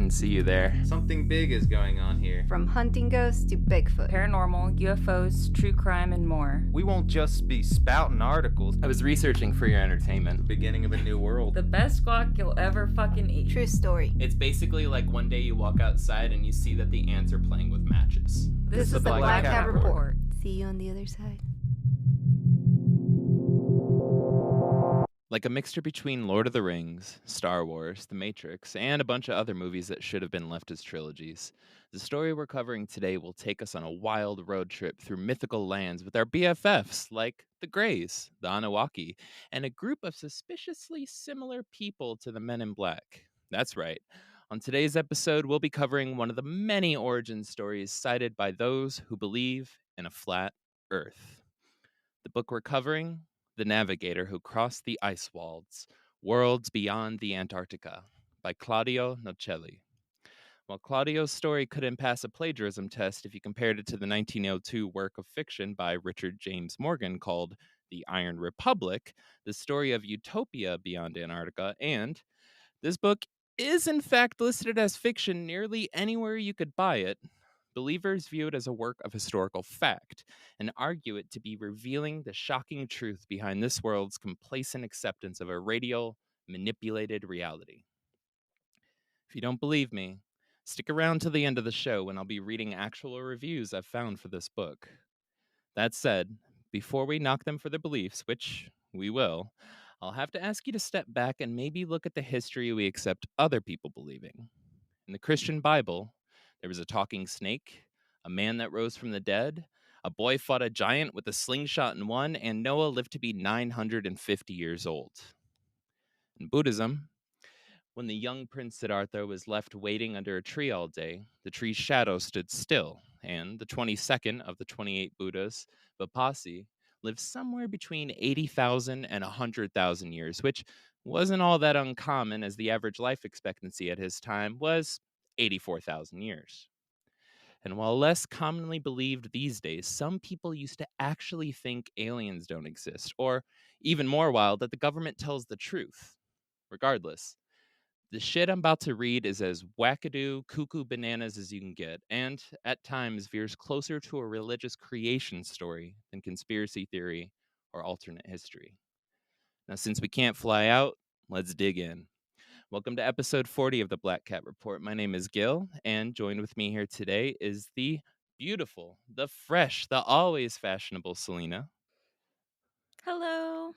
didn't see you there. Something big is going on here. From hunting ghosts to Bigfoot, paranormal, UFOs, true crime, and more. We won't just be spouting articles. I was researching for your entertainment. The beginning of a new world. The best guac you'll ever fucking eat. True story. It's basically like one day you walk outside and you see that the ants are playing with matches. This is the Black Cat Report. See you on the other side. Like a mixture between Lord of the Rings, Star Wars, The Matrix, and a bunch of other movies that should have been left as trilogies, the story we're covering today will take us on a wild road trip through mythical lands with our BFFs like the Greys, the Anunnaki, and a group of suspiciously similar people to the Men in Black. That's right. On today's episode, we'll be covering one of the many origin stories cited by those who believe in a flat Earth. The book we're covering, The Navigator Who Crossed the Ice Walls, Worlds Beyond the Antarctica, by Claudio Nocelli. While Claudio's story couldn't pass a plagiarism test if you compared it to the 1902 work of fiction by Richard James Morgan called The Iron Republic, the story of utopia beyond Antarctica, and this book is in fact listed as fiction nearly anywhere you could buy it, believers view it as a work of historical fact and argue it to be revealing the shocking truth behind this world's complacent acceptance of a radial, manipulated reality. If you don't believe me, stick around to the end of the show when I'll be reading actual reviews I've found for this book. That said, before we knock them for their beliefs, which we will, I'll have to ask you to step back and maybe look at the history we accept other people believing. In the Christian Bible, there was a talking snake, a man that rose from the dead, a boy fought a giant with a slingshot in one, and Noah lived to be 950 years old. In Buddhism, when the young Prince Siddhartha was left waiting under a tree all day, the tree's shadow stood still, and the 22nd of the 28 Buddhas, Vipassana, lived somewhere between 80,000 and 100,000 years, which wasn't all that uncommon as the average life expectancy at his time was 84,000 years. And while less commonly believed these days, some people used to actually think aliens don't exist, or even more wild, that the government tells the truth. Regardless, the shit I'm about to read is as wackadoo, cuckoo bananas as you can get, and at times veers closer to a religious creation story than conspiracy theory or alternate history. Now, since we can't fly out, let's dig in. Welcome to episode 40 of the Black Cat Report. My name is Gil, and joined with me here today is the beautiful, the fresh, the always fashionable Selena. Hello.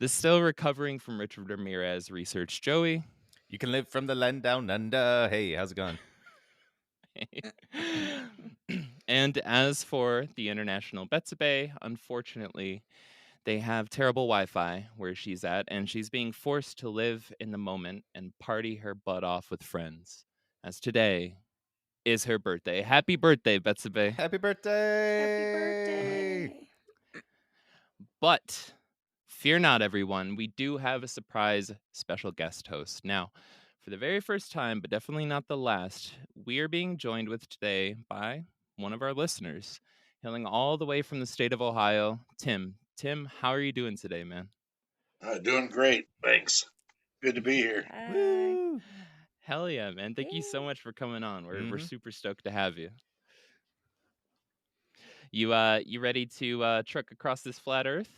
The still recovering from Richard Ramirez research Joey. You can live from the land down under. Hey, how's it going? And as for the international Betsabe, unfortunately, they have terrible Wi-Fi where she's at, and she's being forced to live in the moment and party her butt off with friends, as today is her birthday. Happy birthday, Betsabe. Happy birthday! Happy birthday. But fear not, everyone. We do have a surprise special guest host. Now, for the very first time, but definitely not the last, we are being joined with today by one of our listeners, hailing all the way from the state of Ohio, Tim. Tim, how are you doing today, man? Doing great, thanks. Good to be here. Woo! Hell yeah, man. Thank you so much for coming on. We're super stoked to have you. You ready to trek across this flat earth?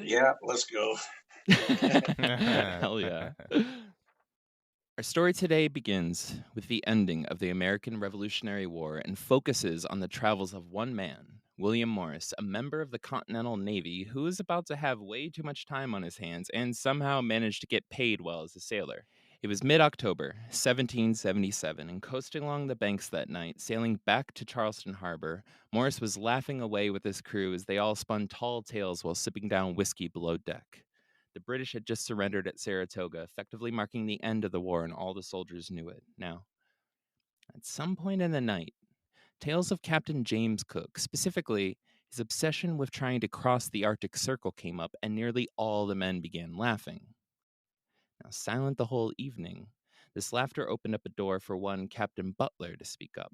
Yeah, let's go. Hell yeah. Our story today begins with the ending of the American Revolutionary War and focuses on the travels of one man, William Morris, a member of the Continental Navy who is about to have way too much time on his hands and somehow managed to get paid well as a sailor. It was mid-October, 1777, and coasting along the banks that night, sailing back to Charleston Harbor, Morris was laughing away with his crew as they all spun tall tales while sipping down whiskey below deck. The British had just surrendered at Saratoga, effectively marking the end of the war, and all the soldiers knew it. Now, at some point in the night, tales of Captain James Cook, specifically his obsession with trying to cross the Arctic Circle, came up, and nearly all the men began laughing. Now, silent the whole evening, this laughter opened up a door for one Captain Butler to speak up.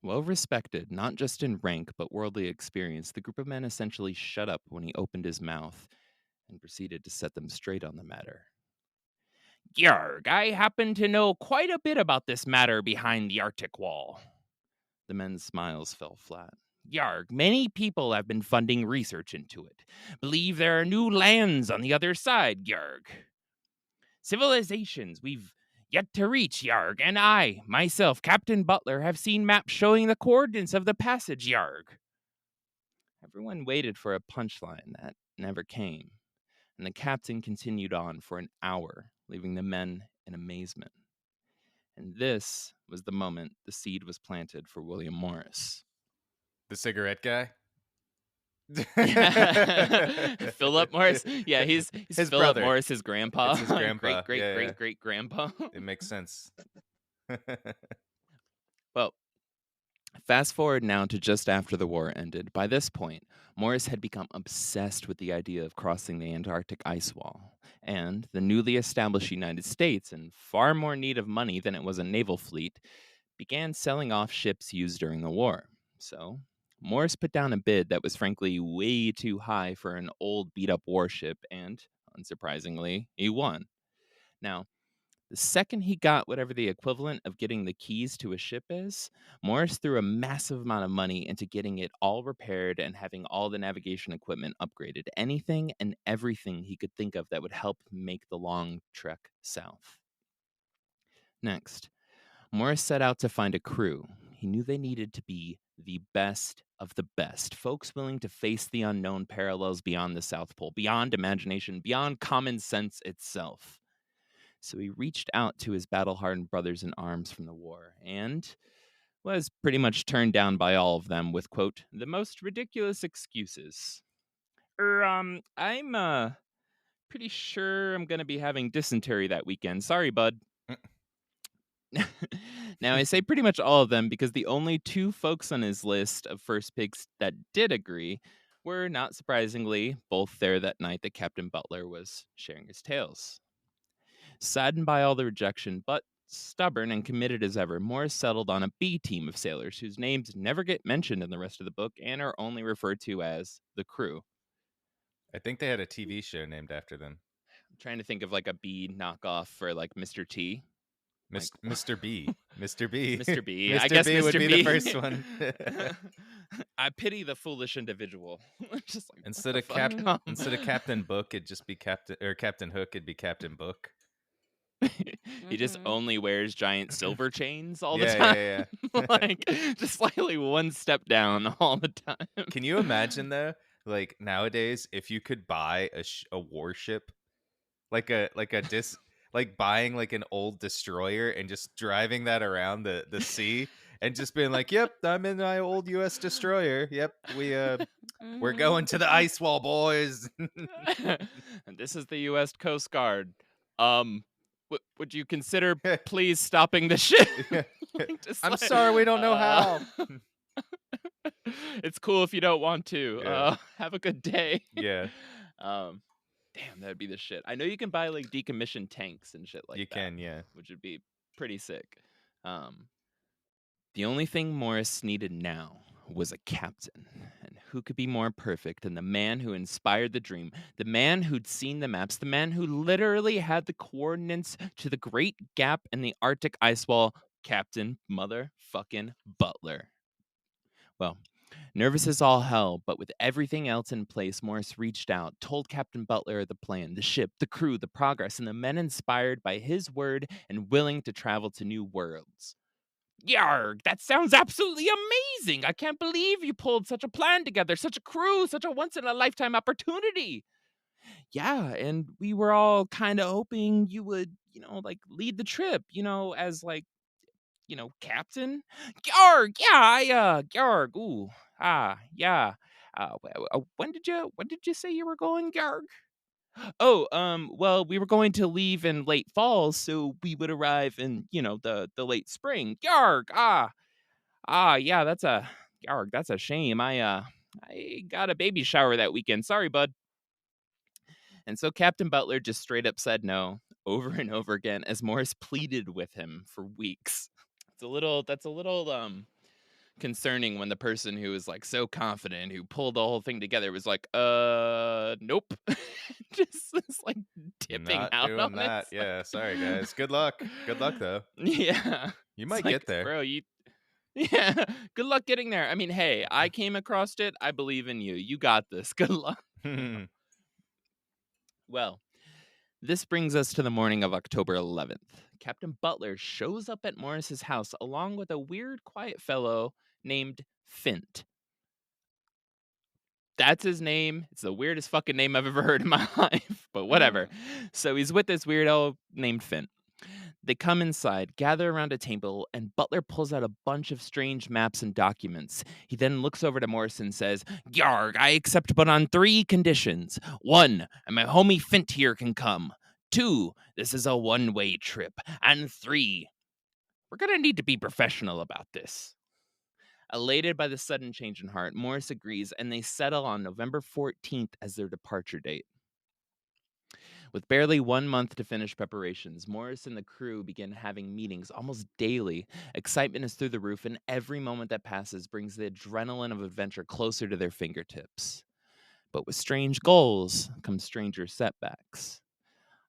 Well respected, not just in rank, but worldly experience, the group of men essentially shut up when he opened his mouth and proceeded to set them straight on the matter. Yarg, I happen to know quite a bit about this matter behind the Arctic Wall. The men's smiles fell flat. Yarg, many people have been funding research into it. Believe there are new lands on the other side, Yarg. Civilizations we've yet to reach, Yarg, and I, myself, Captain Butler, have seen maps showing the coordinates of the passage, Yarg. Everyone waited for a punchline that never came, and the captain continued on for an hour, leaving the men in amazement. And this was the moment the seed was planted for William Morris. The cigarette guy? Philip Morris. Yeah, he's His Philip brother. Morris, his grandpa. It's his grandpa. Great grandpa. It makes sense. Well, fast forward now to just after the war ended. By this point, Morris had become obsessed with the idea of crossing the Antarctic Ice Wall. And the newly established United States, in far more need of money than it was a naval fleet, began selling off ships used during the war. So, Morris put down a bid that was frankly way too high for an old beat-up warship, and, unsurprisingly, he won. Now, the second he got whatever the equivalent of getting the keys to a ship is, Morris threw a massive amount of money into getting it all repaired and having all the navigation equipment upgraded. Anything and everything he could think of that would help make the long trek south. Next, Morris set out to find a crew. He knew they needed to be the best of the best, folks willing to face the unknown parallels beyond the South Pole, beyond imagination, beyond common sense itself. So he reached out to his battle-hardened brothers in arms from the war and was pretty much turned down by all of them with, quote, the most ridiculous excuses. I'm pretty sure I'm going to be having dysentery that weekend. Sorry, bud. Now, I say pretty much all of them because the only two folks on his list of first picks that did agree were, not surprisingly, both there that night that Captain Butler was sharing his tales. Saddened by all the rejection, but stubborn and committed as ever, Morris settled on a B team of sailors whose names never get mentioned in the rest of the book and are only referred to as the crew. I think they had a TV show named after them. I'm trying to think of like a B knockoff for like Mr. T. Mr. B. Mr. B. Mr. B. Mr. I guess B Mr. would be B. the first one. I pity the foolish individual. Just like, instead what of the fuck? instead of Captain Book, it'd just be Captain Hook. It'd be Captain Book. He just only wears giant silver chains all the Yeah, time. yeah. Like just slightly one step down all the time. Can you imagine though? Like nowadays, if you could buy a warship, like buying like an old destroyer and just driving that around the sea and just being like, "Yep, I'm in my old U.S. destroyer. Yep, we're going to the ice wall, boys." And this is the U.S. Coast Guard. Would you consider please stopping the ship? I'm sorry, we don't know how. It's cool if you don't want to. Yeah. Have a good day. Yeah, Damn, that'd be the shit. I know you can buy like decommissioned tanks and shit like you that. can. Yeah. Which would be pretty sick. The only thing Morris needed now was a captain. And who could be more perfect than the man who inspired the dream, the man who'd seen the maps, the man who literally had the coordinates to the great gap in the Arctic ice wall, Captain Motherfucking Butler. Well, nervous as all hell, but with everything else in place, Morris reached out, told Captain Butler the plan, the ship, the crew, the progress, and the men inspired by his word and willing to travel to new worlds. Yarg, that sounds absolutely amazing. I can't believe you pulled such a plan together, such a crew, such a once-in-a-lifetime opportunity. Yeah, and we were all kind of hoping you would, like lead the trip, as like, captain. Yarg, yeah, Yarg, ooh, yeah. When did you say you were going, Yarg? Oh, well, we were going to leave in late fall, so we would arrive in, the late spring. Yarg, yeah, that's a shame. I got a baby shower that weekend. Sorry, bud. And so Captain Butler just straight up said no over and over again as Morris pleaded with him for weeks. That's a little concerning when the person who was like so confident, who pulled the whole thing together, was like, nope. Just was like tipping Not out doing on it. that. Yeah, sorry guys. Good luck. Good luck though. Yeah. You It's might like, get there. bro, yeah, good luck getting there. I mean, hey, I came across it. I believe in you. You got this. Good luck. Well, this brings us to the morning of October 11th. Captain Butler shows up at Morris's house along with a weird, quiet fellow named Fint. That's his name. It's the weirdest fucking name I've ever heard in my life, but whatever. So he's with this weirdo named Fint. They come inside, gather around a table, and Butler pulls out a bunch of strange maps and documents. He then looks over to Morris and says, "Yarg, I accept but on 3 conditions. 1, and my homie Fint here can come. 2, this is a one-way trip. And 3, we're gonna need to be professional about this." Elated by the sudden change in heart, Morris agrees, and they settle on November 14th as their departure date. With barely 1 month to finish preparations, Morris and the crew begin having meetings almost daily. Excitement is through the roof, and every moment that passes brings the adrenaline of adventure closer to their fingertips. But with strange goals come stranger setbacks.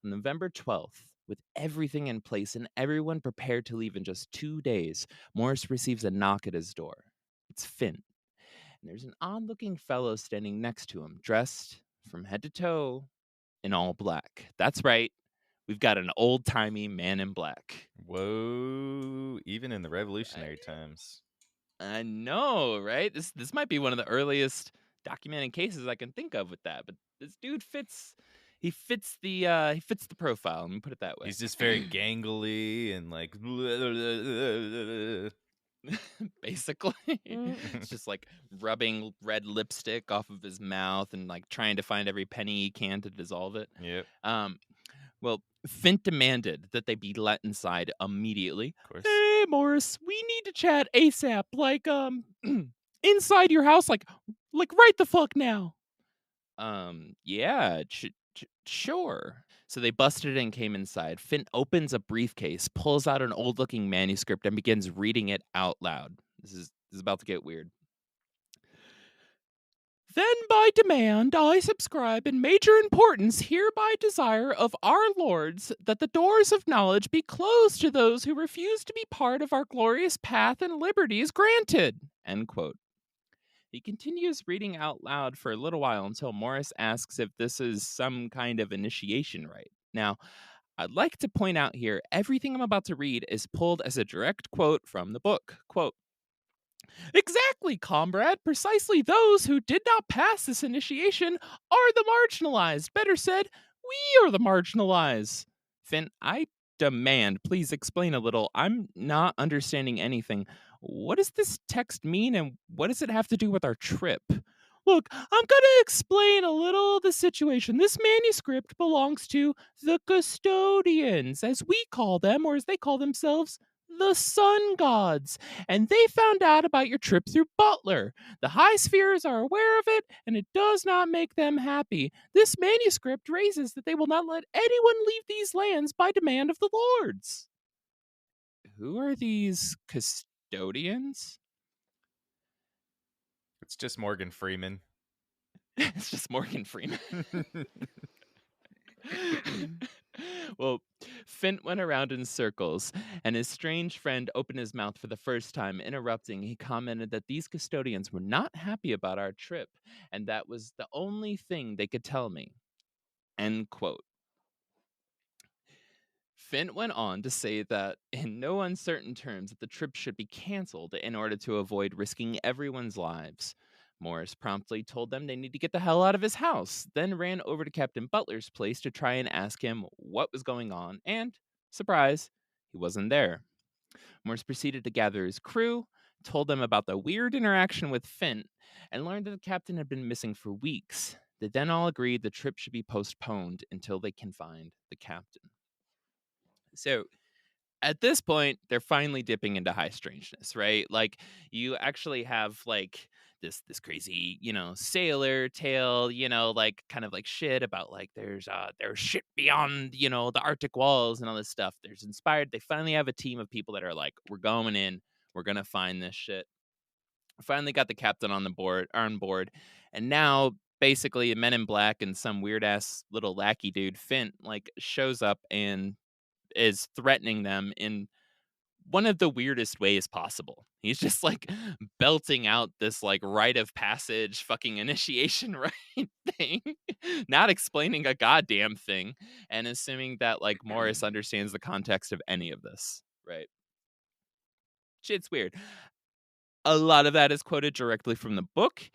On November 12th, with everything in place and everyone prepared to leave in just 2 days, Morris receives a knock at his door. It's Finn. And there's an odd-looking fellow standing next to him, dressed from head to toe in all black. That's right. We've got an old-timey man in black. Whoa, even in the revolutionary times. I know, right? This might be one of the earliest documented cases I can think of with that. But this dude fits the profile. Let me put it that way. He's just very gangly and like basically. It's just like rubbing red lipstick off of his mouth and like trying to find every penny he can to dissolve it. Yep. Well, Fint demanded that they be let inside immediately. Of course. Hey, Morris, we need to chat ASAP. Like, inside your house, like right the fuck now. Yeah, sure. So they busted and came inside. Finn opens a briefcase, pulls out an old-looking manuscript, and begins reading it out loud. This is about to get weird. Then by demand I subscribe in major importance hereby desire of our lords that the doors of knowledge be closed to those who refuse to be part of our glorious path and liberties granted. End quote. He continues reading out loud for a little while until Morris asks if this is some kind of initiation rite. Now, I'd like to point out here, everything I'm about to read is pulled as a direct quote from the book. Quote, "Exactly, comrade. Precisely those who did not pass this initiation are the marginalized. Better said, we are the marginalized." Finn, I demand, please explain a little. I'm not understanding anything. What does this text mean, and what does it have to do with our trip? Look, I'm going to explain a little of the situation. This manuscript belongs to the custodians, as we call them, or as they call themselves, the sun gods. And they found out about your trip through Butler. The high spheres are aware of it, and it does not make them happy. This manuscript raises that they will not let anyone leave these lands by demand of the lords. Who are these custodians? It's just Morgan Freeman. It's just Morgan Freeman. Well, Fint went around in circles, and his strange friend opened his mouth for the first time. Interrupting, he commented that these custodians were not happy about our trip, and that was the only thing they could tell me. End quote. Fint went on to say that in no uncertain terms that the trip should be canceled in order to avoid risking everyone's lives. Morris promptly told them they need to get the hell out of his house, then ran over to Captain Butler's place to try and ask him what was going on, and, surprise, he wasn't there. Morris proceeded to gather his crew, told them about the weird interaction with Fint, and learned that the captain had been missing for weeks. They then all agreed the trip should be postponed until they can find the captain. So at this point, they're finally dipping into high strangeness, right? Like you actually have like this crazy, sailor tale, like kind of like shit about like there's shit beyond, the Arctic walls and all this stuff. There's inspired. They finally have a team of people that are like, we're going in, we're gonna find this shit. Finally got the captain on board, and now basically Men in Black and some weird ass little lackey dude Finn like shows up and is threatening them in one of the weirdest ways possible. He's just like belting out this like rite of passage fucking initiation right thing, not explaining a goddamn thing, and assuming that like Morris understands the context of any of this, right? Shit's weird. A lot of that is quoted directly from the book.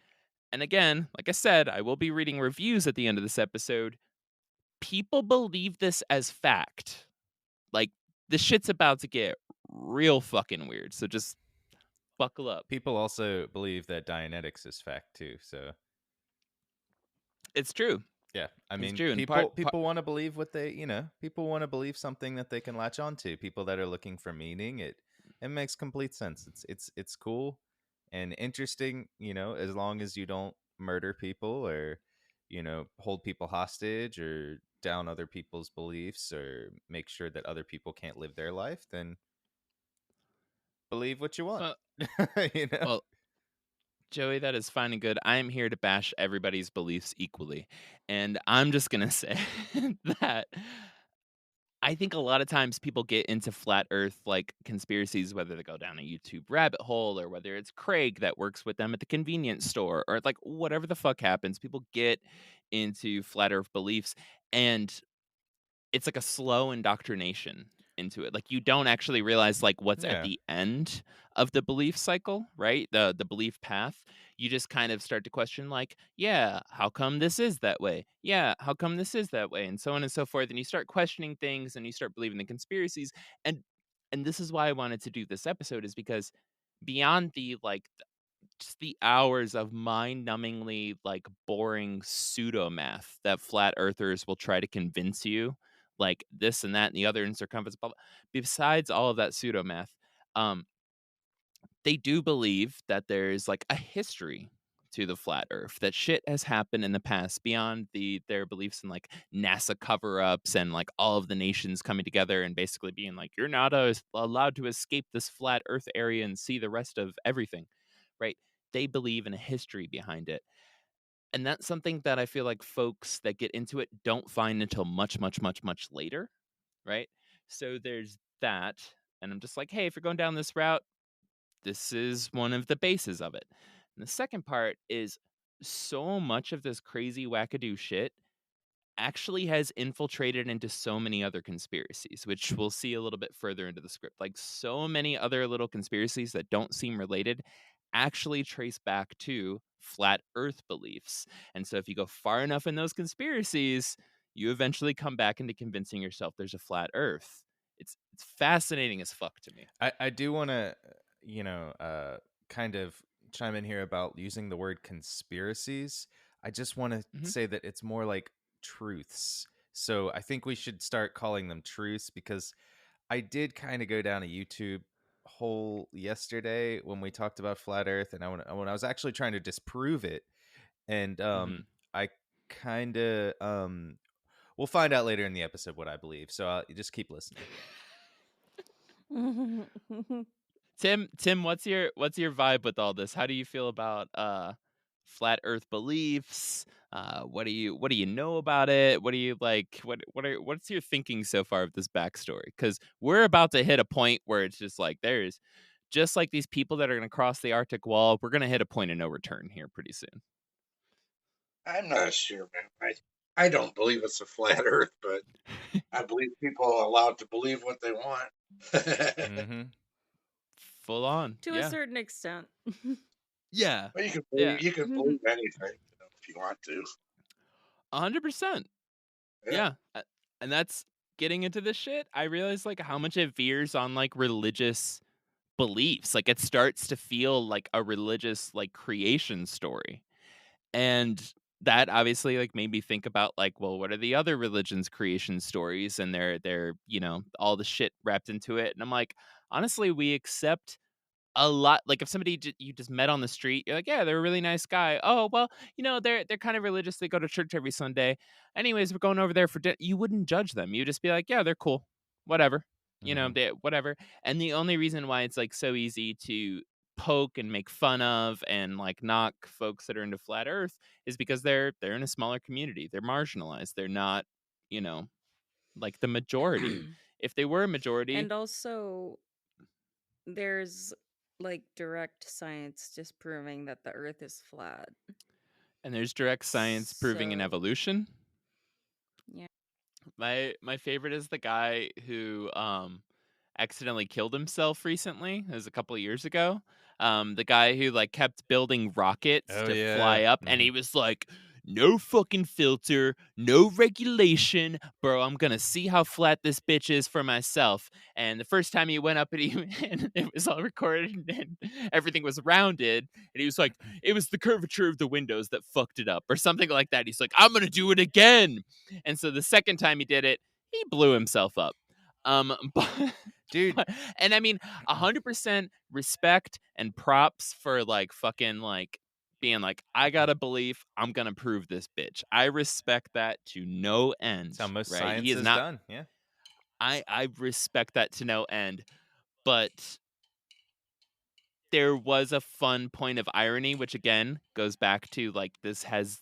And again, like I said, I will be reading reviews at the end of this episode. People believe this as fact. Like, the shit's about to get real fucking weird. So just buckle up. People also believe that Dianetics is fact too. So It's true. yeah, I It's mean, true. And people want to believe what they, people want to believe something that they can latch onto. People that are looking for meaning, it makes complete sense. It's cool and interesting, as long as you don't murder people or, hold people hostage or down other people's beliefs or make sure that other people can't live their life, then believe what you want. well, you know? well, Joey, that is fine and good. I am here to bash everybody's beliefs equally. And I'm just going to say that I think a lot of times people get into flat earth like conspiracies, whether they go down a YouTube rabbit hole or whether it's Craig that works with them at the convenience store or like whatever the fuck happens. People get into flat earth beliefs and it's like a slow indoctrination into it. Like you don't actually realize like what's at Yeah. the end of the belief cycle, right? The belief path. You just kind of start to question like, yeah, how come this is that way? Yeah, how come this is that way? And so on and so forth. And you start questioning things and you start believing the conspiracies. And this is why I wanted to do this episode is because beyond the like just the hours of mind-numbingly like boring pseudo math that flat earthers will try to convince you like this and that and the other in circumference blah, blah. Besides all of that pseudo math, um they do believe that there's like a history to the flat earth, that shit has happened in the past beyond their beliefs in like NASA cover-ups and like all of the nations coming together and basically being like you're not allowed to escape this flat earth area and see the rest of everything, right? They believe in a history behind it. And that's something that I feel like folks that get into it don't find until much, much, much, much later, right? So there's that. And I'm just like, hey, if you're going down this route, this is one of the bases of it. And the second part is so much of this crazy wackadoo shit actually has infiltrated into so many other conspiracies, which we'll see a little bit further into the script. Like so many other little conspiracies that don't seem related actually trace back to flat earth beliefs. And so if you go far enough in those conspiracies, you eventually come back into convincing yourself there's a flat earth. It's fascinating as fuck to me. I do want to, kind of chime in here about using the word conspiracies. I just want to Mhm. say that it's more like truths. So I think we should start calling them truths because I did kind of go down a YouTube hole yesterday when we talked about flat Earth, and when I was actually trying to disprove it, and Mhm. I kind of we'll find out later in the episode what I believe. So just keep listening. Tim, what's your vibe with all this? How do you feel about flat earth beliefs? What do you know about it? What do you like what's your thinking so far of this backstory? Cuz we're about to hit a point where it's just like there's just like these people that are going to cross the Arctic wall, we're going to hit a point of no return here pretty soon. I'm not sure, man. I don't believe it's a flat Earth, but I believe people are allowed to believe what they want. Mm-hmm. Full on. To a Yeah. certain extent. Yeah. Well, Yeah. you can believe anything, if you want to. 100%. Yeah. Yeah. And that's getting into this shit. I realize like how much it veers on like religious beliefs. Like it starts to feel like a religious like creation story. And that obviously like made me think about like, well, what are the other religions' creation stories? And they're, all the shit wrapped into it. And I'm like, honestly, we accept a lot. Like if somebody you just met on the street, you're like, yeah, they're a really nice guy. Oh, well, they're kind of religious. They go to church every Sunday. Anyways, we're going over there for dinner. You wouldn't judge them. You just be like, yeah, they're cool. Whatever. Mm-hmm. They whatever. And the only reason why it's like so easy to poke and make fun of and like knock folks that are into flat Earth is because they're in a smaller community. They're marginalized. They're not, you know, like the majority. If they were a majority, And also, there's like direct science disproving that the Earth is flat. and there's direct science proving an So, evolution. yeah. My favorite is the guy who accidentally killed himself recently. It was a couple of years ago. The guy who like kept building rockets Oh to yeah. fly up, and he was like, "No fucking filter, no regulation, bro. I'm gonna see how flat this bitch is for myself." And the first time he went up, and and it was all recorded, and everything was rounded, and he was like, "It was the curvature of the windows that fucked it up," or something like that. He's like, "I'm gonna do it again." And so the second time he did it, he blew himself up. But, Dude, and I mean, 100% respect and props for like fucking like being like, I got a belief, I'm gonna prove this bitch. I respect that to no end. that's how most right? science He is is not. done. Yeah. I respect that to no end, but there was a fun point of irony, which again goes back to like this has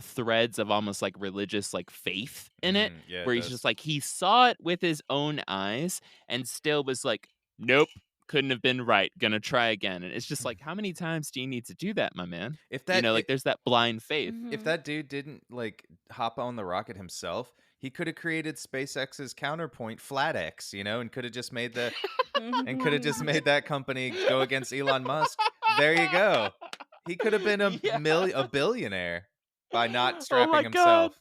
threads of almost like religious like faith in it, Yeah, where it he's does. just like he saw it with his own eyes and still was like, nope, couldn't have been right, gonna try again. And it's just like, how many times do you need to do that, my man? If You that know, i- like there's that blind faith. if that dude didn't like hop on the rocket himself, he could have created SpaceX's counterpoint, FlatX, and could have just made that company go against Elon Musk. There you go. He could have been Yeah. a billionaire by not Oh strapping my God. himself.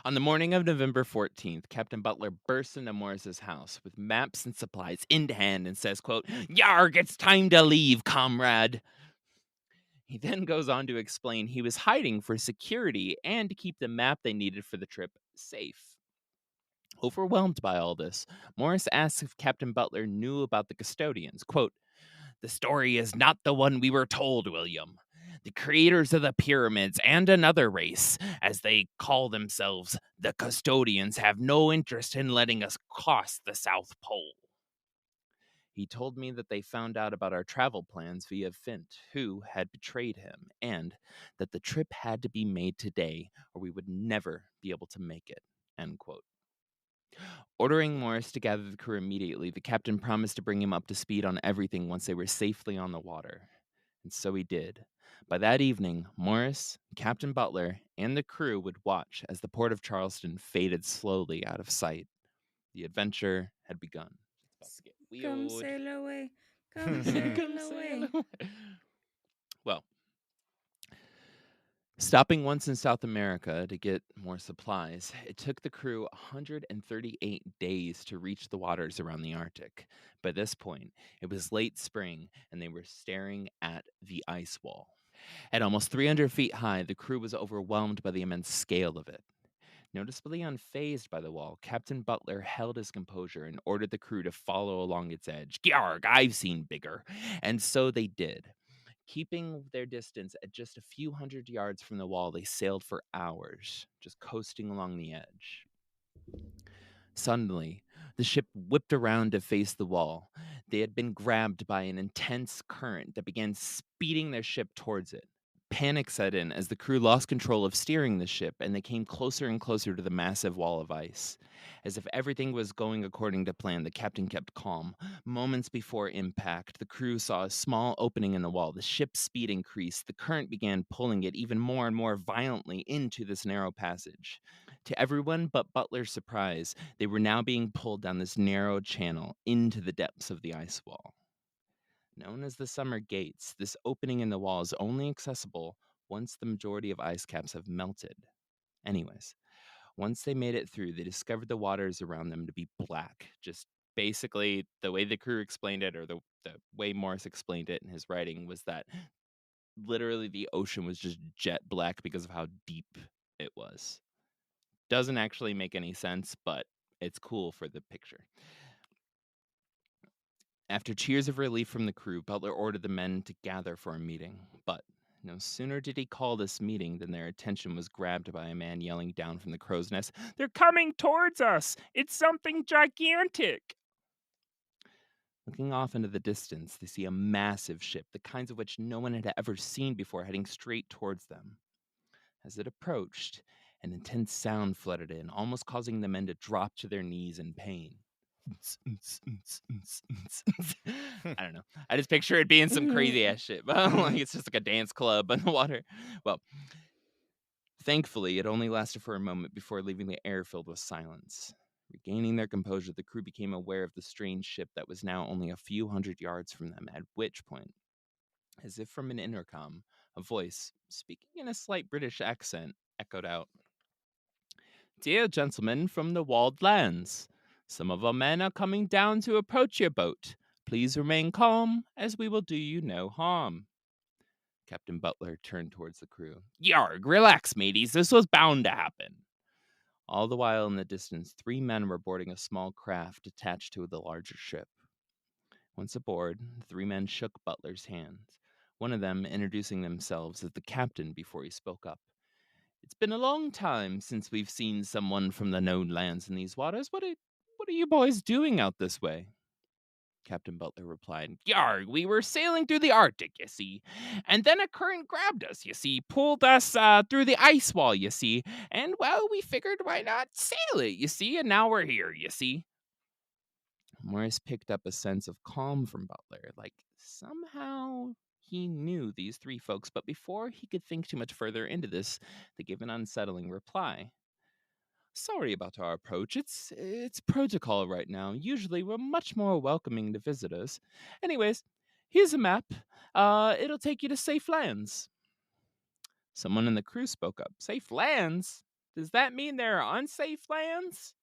On the morning of November 14th, Captain Butler bursts into Morris's house with maps and supplies in hand and says, quote, "Yarg, it's time to leave, comrade." He then goes on to explain he was hiding for security and to keep the map they needed for the trip safe. Overwhelmed by all this, Morris asks if Captain Butler knew about the custodians. Quote, "The story is not the one we were told, William. The creators of the pyramids and another race, as they call themselves, the custodians, have no interest in letting us cross the South Pole." He told me that they found out about our travel plans via Fint, who had betrayed him, and that the trip had to be made today or we would never be able to make it. End quote. Ordering Morris to gather the crew immediately, the captain promised to bring him up to speed on everything once they were safely on the water. And so he did. By that evening, Morris, Captain Butler, and the crew would watch as the port of Charleston faded slowly out of sight. The adventure had begun. It's about to get Come weird. sail away. Come sail Come away. sail away. Well, stopping once in South America to get more supplies, it took the crew 138 days to reach the waters around the Arctic. By this point, it was late spring, and they were staring at the ice wall. At almost 300 feet high, the crew was overwhelmed by the immense scale of it. Noticeably unfazed by the wall, Captain Butler held his composure and ordered the crew to follow along its edge. "Gyarg, I've seen bigger." And so they did. Keeping their distance at just a few hundred yards from the wall, they sailed for hours, just coasting along the edge. Suddenly, the ship whipped around to face the wall. They had been grabbed by an intense current that began speeding their ship towards it. Panic set in as the crew lost control of steering the ship, and they came closer and closer to the massive wall of ice. As if everything was going according to plan, the captain kept calm. Moments before impact, the crew saw a small opening in the wall. The ship's speed increased. The current began pulling it even more and more violently into this narrow passage. To everyone but Butler's surprise, they were now being pulled down this narrow channel into the depths of the ice wall. Known as the Summer Gates, this opening in the wall is only accessible once the majority of ice caps have melted. Anyways, once they made it through, they discovered the waters around them to be black. Just basically, the way the crew explained it, or the way Morris explained it in his writing, was that literally the ocean was just jet black because of how deep it was. Doesn't actually make any sense, but it's cool for the picture. After cheers of relief from the crew, Butler ordered the men to gather for a meeting. But no sooner did he call this meeting than their attention was grabbed by a man yelling down from the crow's nest, "They're coming towards us! It's something gigantic!" Looking off into the distance, they see a massive ship, the kinds of which no one had ever seen before, heading straight towards them. As it approached, an intense sound flooded in, almost causing the men to drop to their knees in pain. I don't know. I just picture it being some crazy ass shit, but like it's just like a dance club on the water. Well, thankfully, it only lasted for a moment before leaving the air filled with silence. Regaining their composure, the crew became aware of the strange ship that was now only a few hundred yards from them, at which point, as if from an intercom, a voice, speaking in a slight British accent, echoed out. Dear gentlemen from the walled lands, some of our men are coming down to approach your boat. Please remain calm, as we will do you no harm. Captain Butler turned towards the crew. Yarg, relax, mateys. This was bound to happen. All the while in the distance, 3 men were boarding a small craft attached to the larger ship. Once aboard, the 3 men shook Butler's hand, one of them introducing themselves as the captain before he spoke up. It's been a long time since we've seen someone from the known lands in these waters. What are you boys doing out this way? Captain Butler replied, Yarg, we were sailing through the Arctic, you see, and then a current grabbed us, you see, pulled us through the ice wall, you see, and, well, we figured why not sail it, you see, and now we're here, you see. Morris picked up a sense of calm from Butler, like somehow he knew these 3 folks, but before he could think too much further into this, they gave an unsettling reply. Sorry about our approach. It's protocol right now. Usually we're much more welcoming to visitors. Anyways, here's a map. It'll take you to safe lands. Someone in the crew spoke up. Safe lands? Does that mean there are unsafe lands?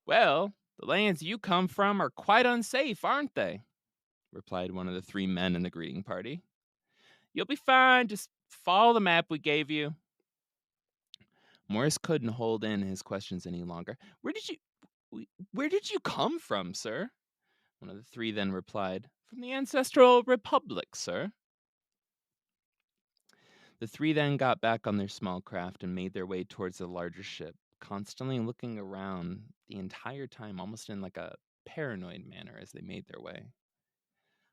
Well, the lands you come from are quite unsafe, aren't they? Replied one of the 3 men in the greeting party. You'll be fine. Just follow the map we gave you. Morris couldn't hold in his questions any longer. Where did you come from, sir? One of the 3 then replied, From the ancestral republic, sir. The 3 then got back on their small craft and made their way towards the larger ship, constantly looking around the entire time, almost in like a paranoid manner as they made their way.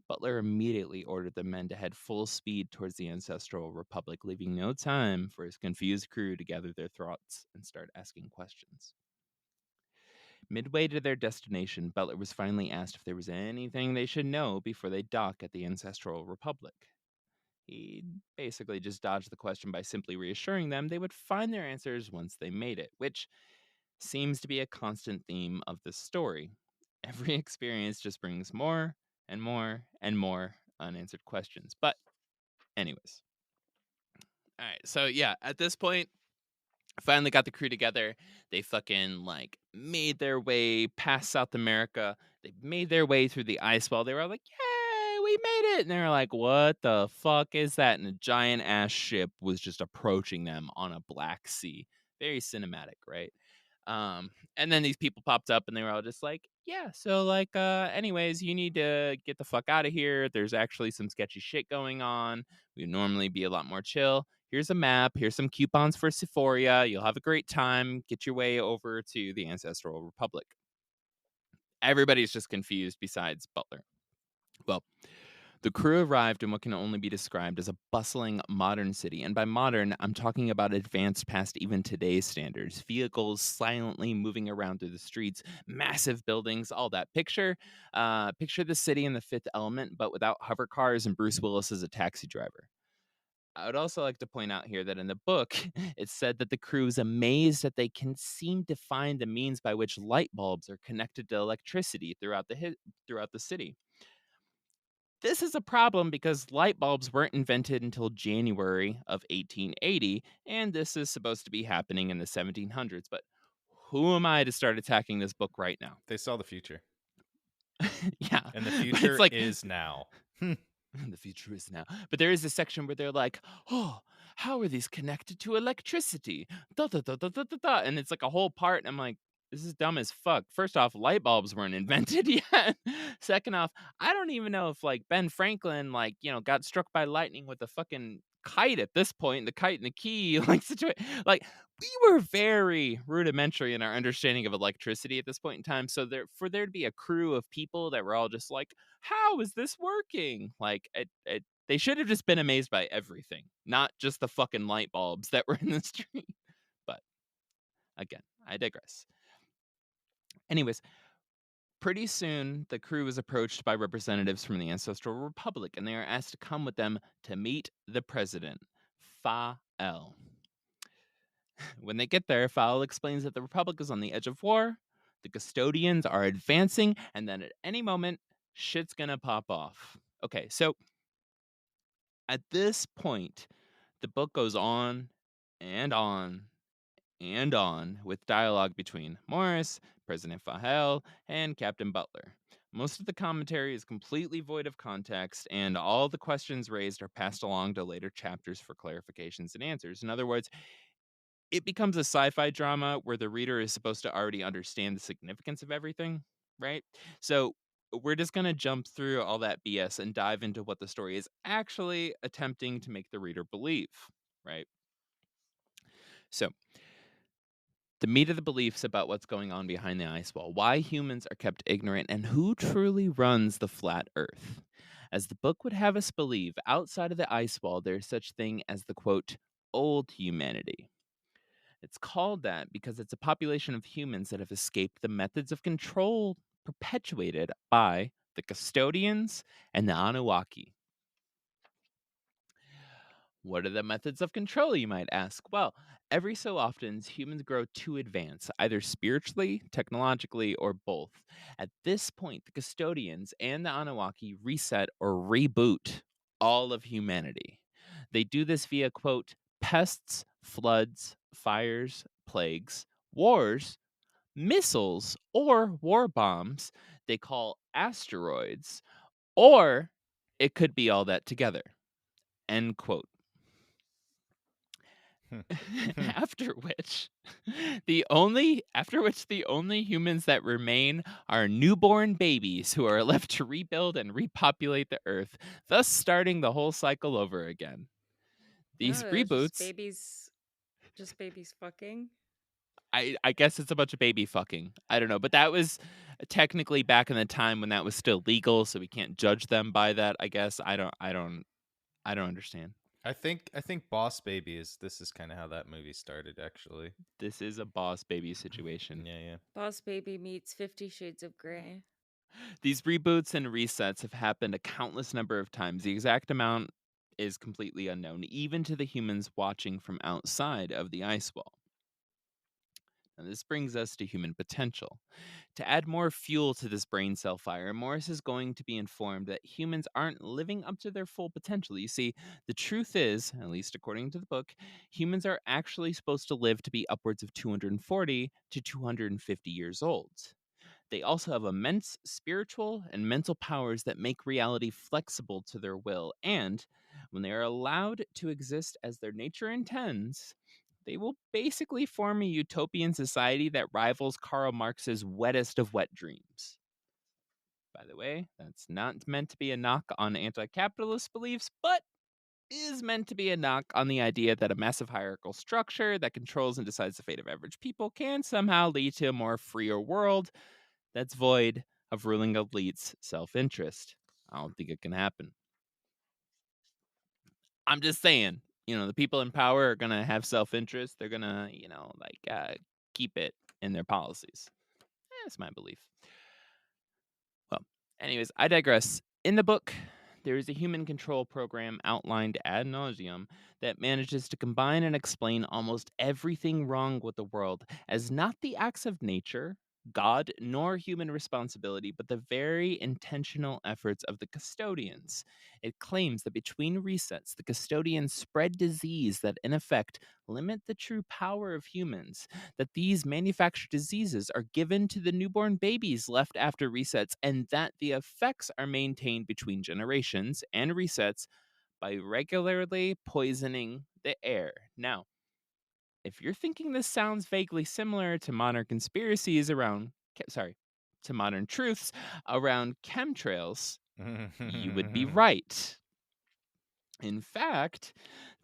Butler immediately ordered the men to head full speed towards the ancestral republic, leaving no time for his confused crew to gather their thoughts and start asking questions. Midway to their destination, Butler was finally asked if there was anything they should know before they dock at the ancestral republic. He basically just dodged the question by simply reassuring them they would find their answers once they made it, which seems to be a constant theme of this story. Every experience just brings more and more and more unanswered questions. But anyways. All right. So yeah, at this point, finally got the crew together. They fucking like made their way past South America. They made their way through the ice wall. They were all like, yay, we made it. And they were like, what the fuck is that? And a giant ass ship was just approaching them on a black sea. Very cinematic, right? And then these people popped up and they were all just like, yeah, so like, anyways, you need to get the fuck out of here. There's actually some sketchy shit going on. We'd normally be a lot more chill. Here's a map. Here's some coupons for Sephora. You'll have a great time. Get your way over to the Ancestral Republic. Everybody's just confused besides Butler. Well, the crew arrived in what can only be described as a bustling modern city. And by modern, I'm talking about advanced past even today's standards. Vehicles silently moving around through the streets, massive buildings, all that. Picture the city in The Fifth Element, but without hover cars and Bruce Willis as a taxi driver. I would also like to point out here that in the book, it said that the crew is amazed that they can seem to find the means by which light bulbs are connected to electricity throughout the city. This is a problem because light bulbs weren't invented until January of 1880, and this is supposed to be happening in the 1700s. But who am I to start attacking this book right now? They saw the future. Yeah. And the But future it's like, is now. the future is now. But there is a section where they're like, oh, how are these connected to electricity? Da, da, da, da, da, da, da. And it's like a whole part. And I'm like, this is dumb as fuck. First off, light bulbs weren't invented yet. Second off, I don't even know if like Ben Franklin, like, got struck by lightning with a fucking kite at this point, the kite and the key, like situation. Like we were very rudimentary in our understanding of electricity at this point in time. So for there to be a crew of people that were all just like, "How is this working?" Like they should have just been amazed by everything, not just the fucking light bulbs that were in the street. But again, I digress. Anyways, pretty soon, the crew is approached by representatives from the Ancestral Republic, and they are asked to come with them to meet the president, Fa-El. When they get there, Fa-El explains that the Republic is on the edge of war, the custodians are advancing, and then at any moment, shit's gonna pop off. Okay, so at this point, the book goes on and on and on with dialogue between Morris, President Fahel, and Captain Butler. Most of the commentary is completely void of context, and all the questions raised are passed along to later chapters for clarifications and answers. In other words, it becomes a sci-fi drama where the reader is supposed to already understand the significance of everything, right? So we're just going to jump through all that BS and dive into what the story is actually attempting to make the reader believe, right? So the meat of the beliefs about what's going on behind the ice wall, why humans are kept ignorant, and who truly runs the flat earth. As the book would have us believe, outside of the ice wall, there's such thing as the quote, old humanity. It's called that because it's a population of humans that have escaped the methods of control perpetuated by the custodians and the Anunnaki. What are the methods of control, you might ask? Well, every so often, humans grow too advanced, either spiritually, technologically, or both. At this point, the custodians and the Anunnaki reset or reboot all of humanity. They do this via, quote, pests, floods, fires, plagues, wars, missiles, or war bombs they call asteroids, or it could be all that together. End quote. after which the only humans that remain are newborn babies who are left to rebuild and repopulate the earth, thus starting the whole cycle over again. These Oh, reboots, just babies fucking. I guess it's a bunch of baby fucking. I don't know, but that was technically back in the time when that was still legal, so we can't judge them by that. I guess I don't understand. I think Boss Baby is kind of how that movie started, actually. This is a boss baby situation. Yeah. Boss Baby meets 50 Shades of Grey. These reboots and resets have happened a countless number of times. The exact amount is completely unknown, even to the humans watching from outside of the ice wall. Now, this brings us to human potential. To add more fuel to this brain cell fire, Morris is going to be informed that humans aren't living up to their full potential. You see, the truth is, at least according to the book, humans are actually supposed to live to be upwards of 240 to 250 years old. They also have immense spiritual and mental powers that make reality flexible to their will, and when they are allowed to exist as their nature intends, they will basically form a utopian society that rivals Karl Marx's wettest of wet dreams. By the way, that's not meant to be a knock on anti capitalist beliefs, but is meant to be a knock on the idea that a massive hierarchical structure that controls and decides the fate of average people can somehow lead to a more freer world that's void of ruling elites' self-interest. I don't think it can happen. I'm just saying, the people in power are going to have self-interest. They're going to, keep it in their policies. That's my belief. Well, anyways, I digress. In the book, there is a human control program outlined ad nauseum that manages to combine and explain almost everything wrong with the world as not the acts of nature, God, nor human responsibility, but the very intentional efforts of the custodians. It claims that between resets, the custodians spread disease that, in effect, limit the true power of humans, that these manufactured diseases are given to the newborn babies left after resets, and that the effects are maintained between generations and resets by regularly poisoning the air. Now, if you're thinking this sounds vaguely similar to modern conspiracies around, to modern truths around chemtrails, you would be right. In fact,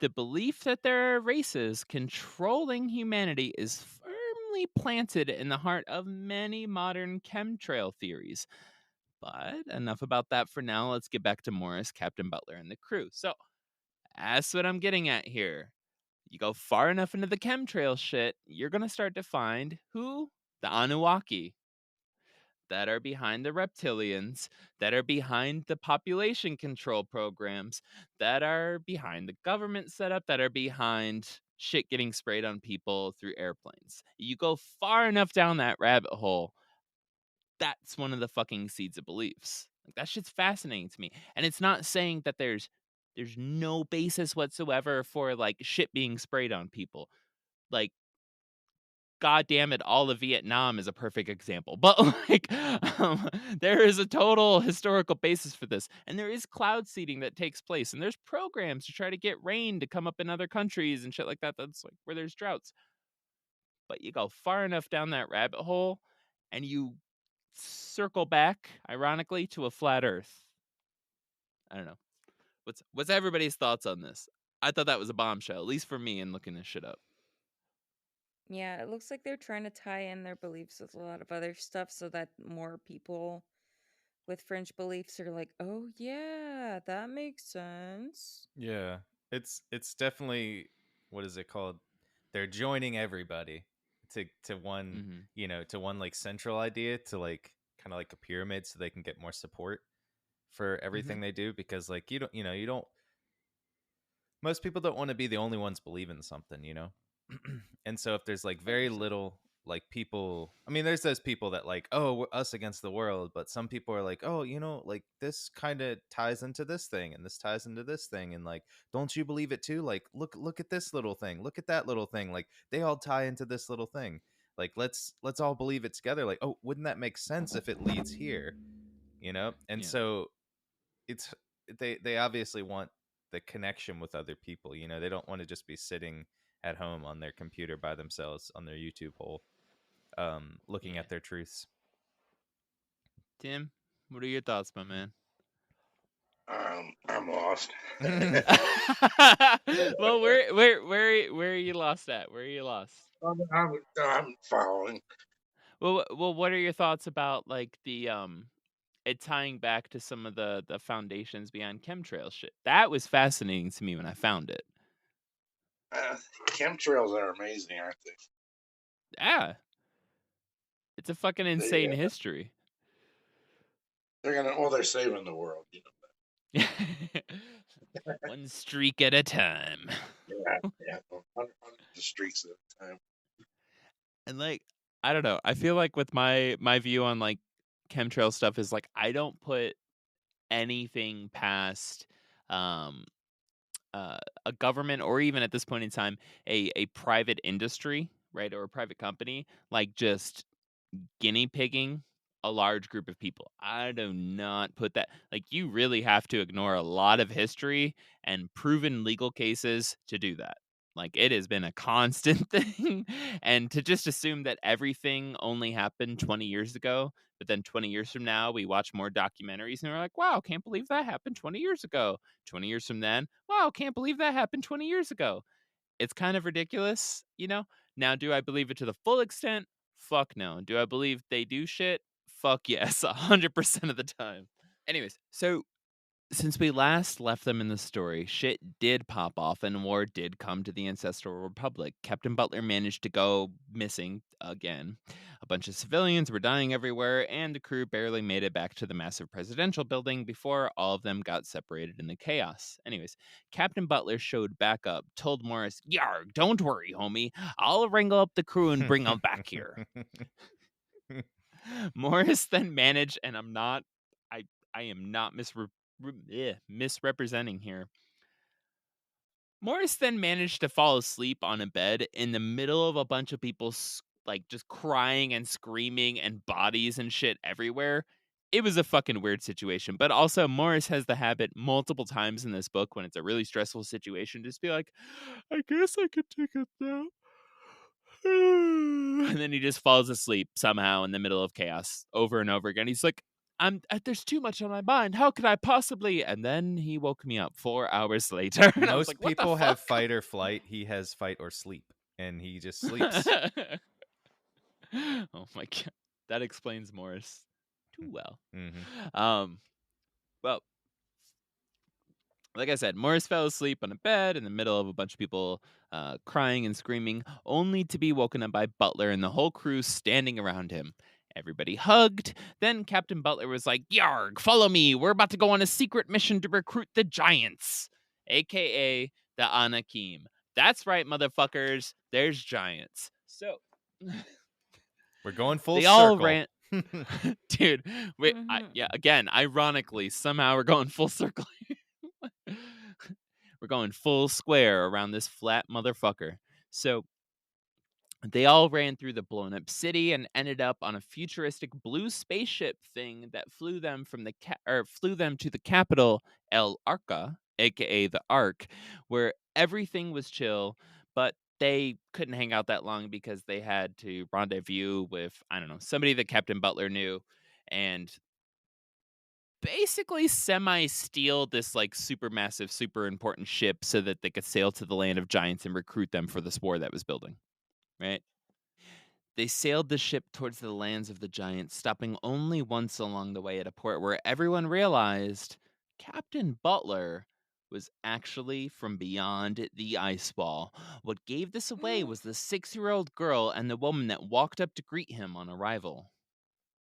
the belief that there are races controlling humanity is firmly planted in the heart of many modern chemtrail theories. But enough about that for now. Let's get back to Morris, Captain Butler, and the crew. So, that's what I'm getting at here. You go far enough into the chemtrail shit, you're going to start to find who? The Anunnaki that are behind the reptilians, that are behind the population control programs, that are behind the government setup, that are behind shit getting sprayed on people through airplanes. You go far enough down that rabbit hole, that's one of the fucking seeds of beliefs. Like, that shit's fascinating to me. And it's not saying that there's no basis whatsoever for like shit being sprayed on people. Like, God damn it, all of Vietnam is a perfect example. But like, there is a total historical basis for this, and there is cloud seeding that takes place, and there's programs to try to get rain to come up in other countries and shit like that. That's like where there's droughts. But you go far enough down that rabbit hole, and you circle back, ironically, to a flat Earth. I don't know. What's everybody's thoughts on this? I thought that was a bombshell, at least for me, in looking this shit up. Yeah, it looks like they're trying to tie in their beliefs with a lot of other stuff so that more people with fringe beliefs are like, oh, yeah, that makes sense. Yeah. It's definitely, what is it called? They're joining everybody to one, Mm-hmm. to one like central idea, to like kind of like a pyramid, so they can get more support for everything they do, because like you don't most people don't want to be the only ones believing something. And so if there's like very 100%. little like people, I mean, there's those people that like, oh, we're us against the world, but some people are like, oh, like this kind of ties into this thing, and this ties into this thing, and like, don't you believe it too? Like, look at this little thing, look at that little thing, like they all tie into this little thing. Like, let's all believe it together. Like, oh, wouldn't that make sense if it leads here? And Yeah. so it's they obviously want the connection with other people. They don't want to just be sitting at home on their computer by themselves on their YouTube hole, looking Yeah. at their truths. Tim, what are your thoughts, my man? I'm lost. Well, where are you lost at? Where are you lost? I'm following. Well, what are your thoughts about like the it tying back to some of the foundations behind chemtrail shit? That was fascinating to me when I found it. Chemtrails are amazing, aren't they? Yeah, it's a fucking They, insane history. they're saving the world. One streak at a time. Yeah, hundreds of streaks at a time. And like, I don't know. I feel like with my view on like chemtrail stuff is like I don't put anything past um a government, or even at this point in time a private industry, right, or a private company, like just guinea pigging a large group of people. I do not put that, like, you really have to ignore a lot of history and proven legal cases to do that. Like, it has been a constant thing. And to just assume that everything only happened 20 years ago, but then 20 years from now, we watch more documentaries and we're like, wow, can't believe that happened 20 years ago. 20 years from then, wow, can't believe that happened 20 years ago. It's kind of ridiculous. Now, do I believe it to the full extent? Fuck no. Do I believe they do shit? Fuck yes, 100% of the time. Anyways, so since we last left them in the story, shit did pop off and war did come to the Ancestral Republic. Captain Butler managed to go missing again. A bunch of civilians were dying everywhere, and the crew barely made it back to the massive presidential building before all of them got separated in the chaos. Anyways, Captain Butler showed back up, told Morris, "Yarg, don't worry, homie. I'll wrangle up the crew and bring them back here." Morris then managed, and I am not misrepresenting here. Morris then managed to fall asleep on a bed in the middle of a bunch of people like just crying and screaming and bodies and shit everywhere. It was a fucking weird situation. But also, Morris has the habit multiple times in this book when it's a really stressful situation, just be like, I guess I could take a nap. And then he just falls asleep somehow in the middle of chaos over and over again. He's like, There's too much on my mind. How could I possibly? And then he woke me up 4 hours later, and I was like, Most what the people have fuck? fight or flight. He has fight or sleep, and he just sleeps. Oh my god, that explains Morris too well. Mm-hmm. Well, like I said, Morris fell asleep on a bed in the middle of a bunch of people crying and screaming, only to be woken up by Butler and the whole crew standing around him. Everybody hugged. Then Captain Butler was like, Yarg, follow me. We're about to go on a secret mission to recruit the Giants, aka the Anakim. That's right, motherfuckers. There's giants. So We're going full they all circle. ran. Dude, wait, yeah, again, ironically, somehow we're going full circle. We're going full square around this flat motherfucker. So they all ran through the blown up city and ended up on a futuristic blue spaceship thing that flew them from flew them to the capital El Arca, aka the Ark, where everything was chill, but they couldn't hang out that long because they had to rendezvous with, I don't know, somebody that Captain Butler knew, and basically semi-steal this like super massive, super important ship so that they could sail to the land of giants and recruit them for this war that was building. Right? They sailed the ship towards the lands of the giants, stopping only once along the way at a port where everyone realized Captain Butler was actually from beyond the ice wall. What gave this away was the 6-year-old girl and the woman that walked up to greet him on arrival.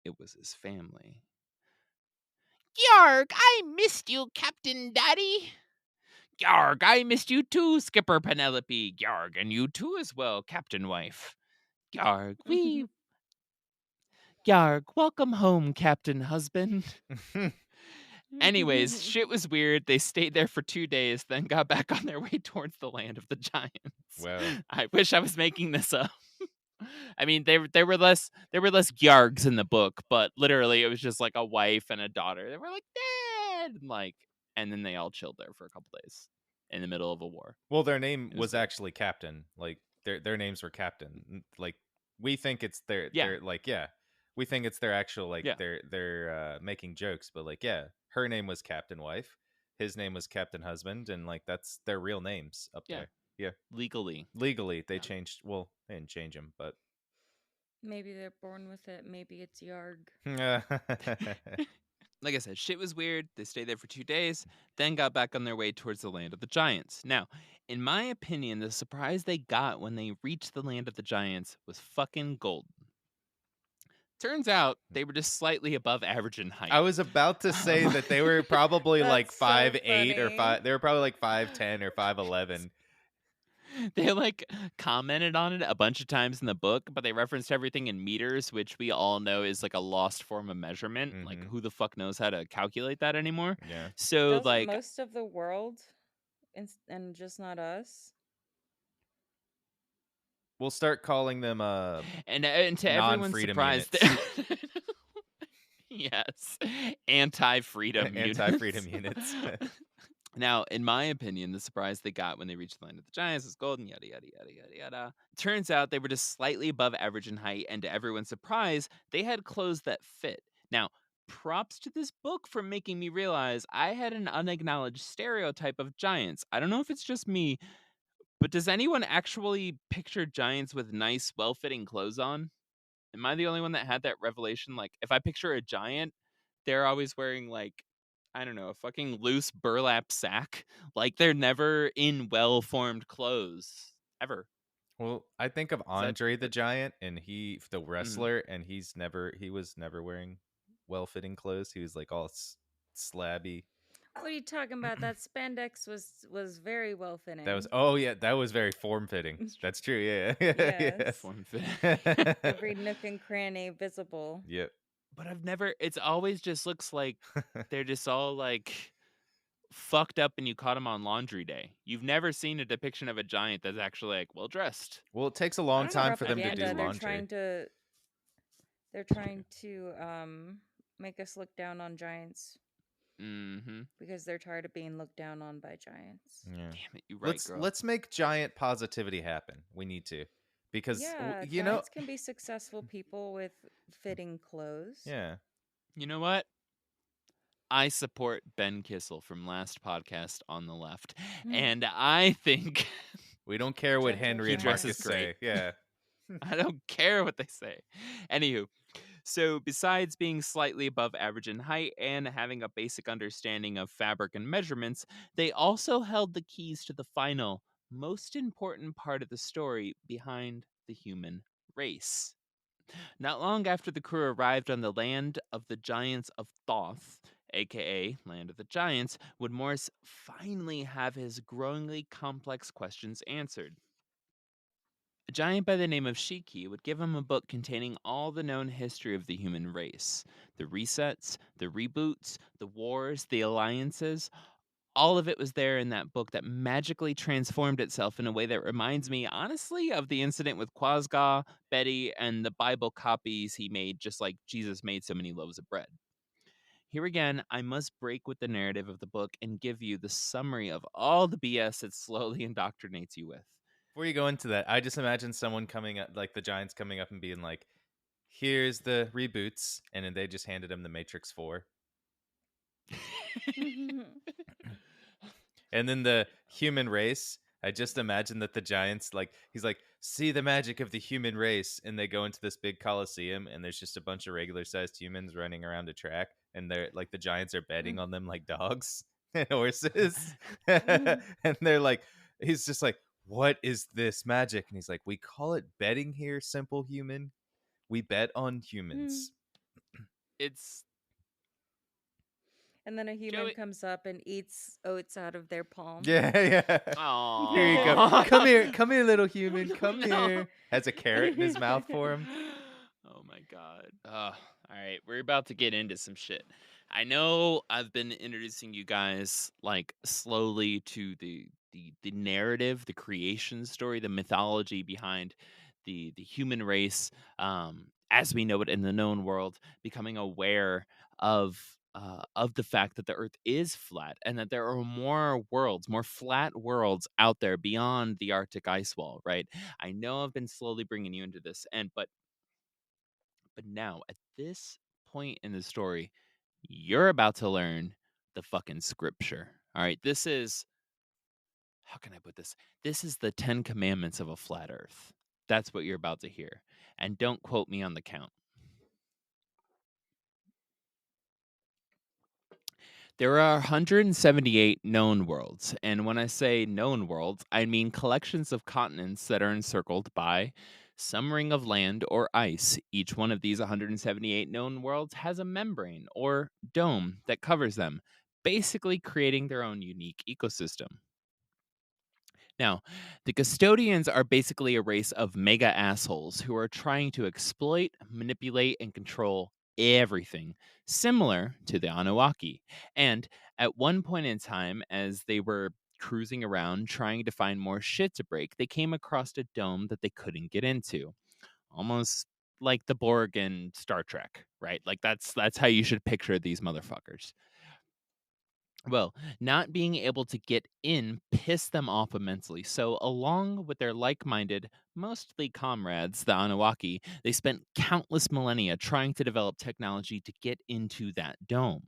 It was his family. Yarg, I missed you, Captain Daddy. Yarg, I missed you too, Skipper Penelope. Yarg, and you too as well, Captain Wife. Yarg, Yarg, welcome home, Captain Husband. Anyways, shit was weird. They stayed there for 2 days, then got back on their way towards the land of the giants. Wow. I wish I was making this up. I mean, there were less Yargs in the book, but literally it was just like a wife and a daughter. They were like, Dad, and then they all chilled there for a couple days in the middle of a war. Well, their name It was was weird. actually Captain. Like their names were Captain. Like we think it's their Yeah. their like we think it's their actual like Yeah. they're making jokes, but like her name was Captain Wife, his name was Captain Husband, and like that's their real names up Yeah. there. Yeah, Legally they changed. Well, they didn't change them, but Maybe they're born with it. Maybe it's Yarg. like I said, shit was weird. They stayed there for 2 days, then got back on their way towards the land of the giants. Now, in my opinion, the surprise they got when they reached the land of the giants was fucking golden. Turns out they were just slightly above average in height. I was about to say that they were probably like That's so 5'8" or funny. 5. They were probably like 5'10" or 5'11. They like commented on it a bunch of times in the book, but they referenced everything in meters, which we all know is like a lost form of measurement. Like, who the fuck knows how to calculate that anymore? Yeah. So Doesn't like most of the world, and just not us? We'll start calling them and to everyone's non-freedom surprise, units. yes, anti-freedom Anti-freedom units. Now, in my opinion, the surprise they got when they reached the land of the giants was golden, yada, yada, yada, yada, yada. Turns out they were just slightly above average in height, and to everyone's surprise, they had clothes that fit. Now, props to this book for making me realize I had an unacknowledged stereotype of giants. I don't know if it's just me, but does anyone actually picture giants with nice, well-fitting clothes on? Am I the only one that had that revelation? Like, if I picture a giant, they're always wearing, like, I don't know, a fucking loose burlap sack. Like, they're never in well-formed clothes. Ever. Well, I think of that- Andre the Giant, and the Mm-hmm. wrestler, and he was never wearing well-fitting clothes. He was like all slabby. What are you talking about? That spandex was very well fitting. That was very form-fitting. That's true. Yeah. Yes. Form-fitting. Every nook and cranny visible. Yep. But it's always just looks like they're just all, like, fucked up and you caught them on laundry day. You've never seen a depiction of a giant that's actually, like, well-dressed. Well, it takes a long time for them to do Propaganda, laundry. They're trying to make us look down on giants. Mm-hmm. Because they're tired of being looked down on by giants. Yeah. Damn it, you right, girl. Let's make giant positivity happen. We need to. Because giants can be successful people with fitting clothes. Yeah. You know what? I support Ben Kissel from last podcast on the left, Mm. and I think We don't care what Gentle Henry he and dresses Marcus great. say. Yeah. I don't care what they say. Anywho, so besides being slightly above average in height and having a basic understanding of fabric and measurements, they also held the keys to the final, most important part of the story behind the human race. Not long after the crew arrived on the land of the Giants of Thoth, aka Land of the Giants, would Morris finally have his growingly complex questions answered. A giant by the name of Shiki would give him a book containing all the known history of the human race, the resets, the reboots, the wars, the alliances. All of it was there in that book that magically transformed itself in a way that reminds me, honestly, of the incident with Quasga, Betty, and the Bible copies he made, just like Jesus made so many loaves of bread. Here again, I must break with the narrative of the book and give you the summary of all the BS it slowly indoctrinates you with. Before you go into that, I just imagine someone coming up, like the Giants coming up and being like, "Here's the reboots," and then they just handed him the Matrix 4. And then the human race, I just imagine that the Giants, like, he's like, "See the magic of the human race," and they go into this big coliseum, and there's just a bunch of regular sized humans running around a track, and they're like, the Giants are betting on them like dogs and horses, and they're like, he's just like, "What is this magic?" And he's like, "We call it betting here, simple human. We bet on humans." It's And then a human Joey. comes up and eats oats out of their palm. Yeah, yeah. Aww. Here you go. Come here, little human. No, Come no. here. Has a carrot in his mouth for him. Oh my god. All right, we're about to get into some shit. I know I've been introducing you guys like slowly to the narrative, the creation story, the mythology behind the human race, as we know it in the known world, becoming aware of the fact that the Earth is flat and that there are more worlds, more flat worlds out there beyond the Arctic ice wall. Right? I know I've been slowly bringing you into this, but now, at this point in the story, you're about to learn the fucking scripture. All right. This is, how can I put this? This is the 10 commandments of a flat earth. That's what you're about to hear. And don't quote me on the count. There are 178 known worlds. And when I say known worlds, I mean collections of continents that are encircled by some ring of land or ice. Each one of these 178 known worlds has a membrane or dome that covers them, basically creating their own unique ecosystem. Now, the custodians are basically a race of mega assholes who are trying to exploit, manipulate, and control everything, similar to the Anunnaki. And at one point in time, as they were cruising around trying to find more shit to break, they came across a dome that they couldn't get into. Almost like the Borg in Star Trek, right? Like that's how you should picture these motherfuckers. Well, not being able to get in pissed them off immensely. So, along with their like minded, mostly comrades, the Anunnaki, they spent countless millennia trying to develop technology to get into that dome.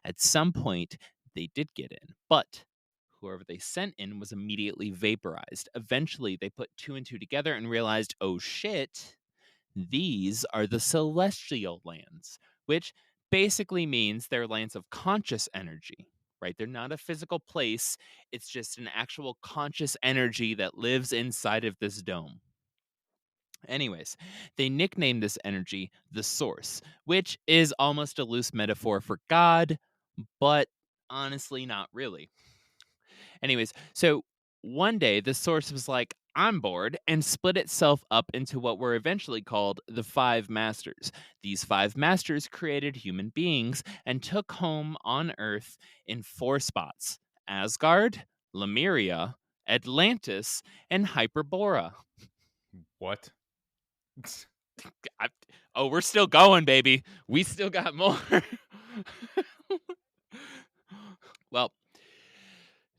At some point, they did get in, but whoever they sent in was immediately vaporized. Eventually, they put two and two together and realized, oh shit, these are the celestial lands, which basically means they're lands of conscious energy, right? They're not a physical place, it's just an actual conscious energy that lives inside of this dome. Anyways, they nicknamed this energy the Source, which is almost a loose metaphor for God, but honestly, not really. Anyways, so one day the Source was like, I'm bored, and split itself up into what were eventually called the Five Masters. These five masters created human beings and took home on Earth in four spots: Asgard, Lemuria, Atlantis, and Hyperborea. What? I- oh, we're still going, baby. We still got more. Well,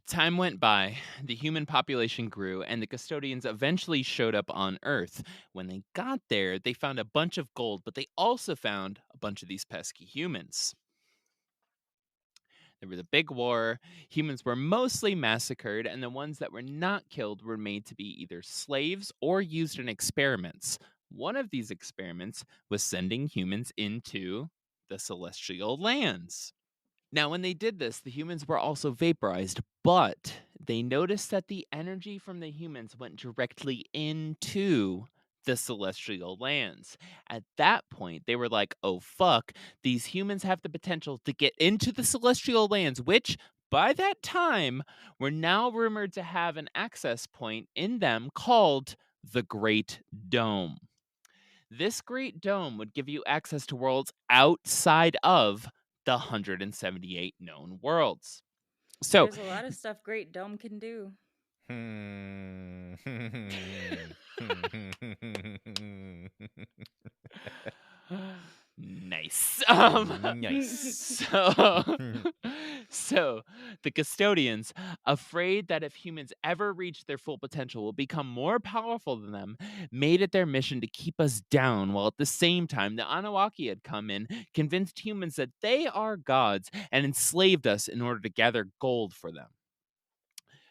time went by, the human population grew, and the custodians eventually showed up on Earth. When they got there, they found a bunch of gold, but they also found a bunch of these pesky humans. There was a big war. Humans were mostly massacred, and the ones that were not killed were made to be either slaves or used in experiments. One of these experiments was sending humans into the celestial lands. Now, when they did this, the humans were also vaporized, but they noticed that the energy from the humans went directly into the celestial lands. At that point, they were like, oh, fuck, these humans have the potential to get into the celestial lands, which by that time were now rumored to have an access point in them called the Great Dome. This Great Dome would give you access to worlds outside of the 178 known worlds. So, There's a lot of stuff Great Dome can do. nice. Nice. So the custodians, afraid that if humans ever reach their full potential will become more powerful than them, made it their mission to keep us down, while at the same time the Anunnaki had come in, convinced humans that they are gods, and enslaved us in order to gather gold for them.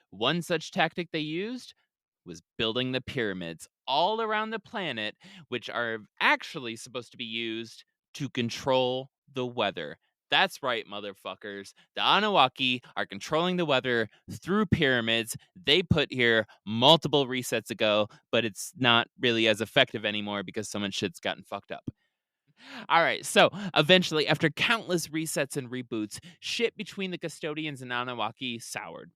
One such tactic they used was building the pyramids all around the planet, which are actually supposed to be used to control the weather. That's right, motherfuckers. The Anunnaki are controlling the weather through pyramids they put here multiple resets ago, but it's not really as effective anymore because so much shit's gotten fucked up. All right, so eventually, after countless resets and reboots, shit between the custodians and Anunnaki soured.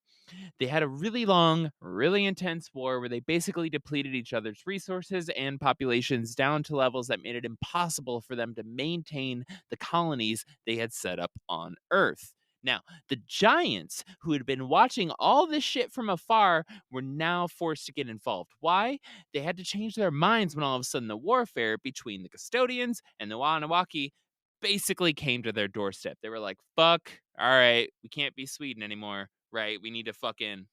They had a really long, really intense war where they basically depleted each other's resources and populations down to levels that made it impossible for them to maintain the colonies they had set up on Earth. Now, the giants who had been watching all this shit from afar were now forced to get involved. Why? They had to change their minds when all of a sudden the warfare between the custodians and the Anunnaki basically came to their doorstep. They were like, fuck, all right, we can't be Sweden anymore, right? We need to fucking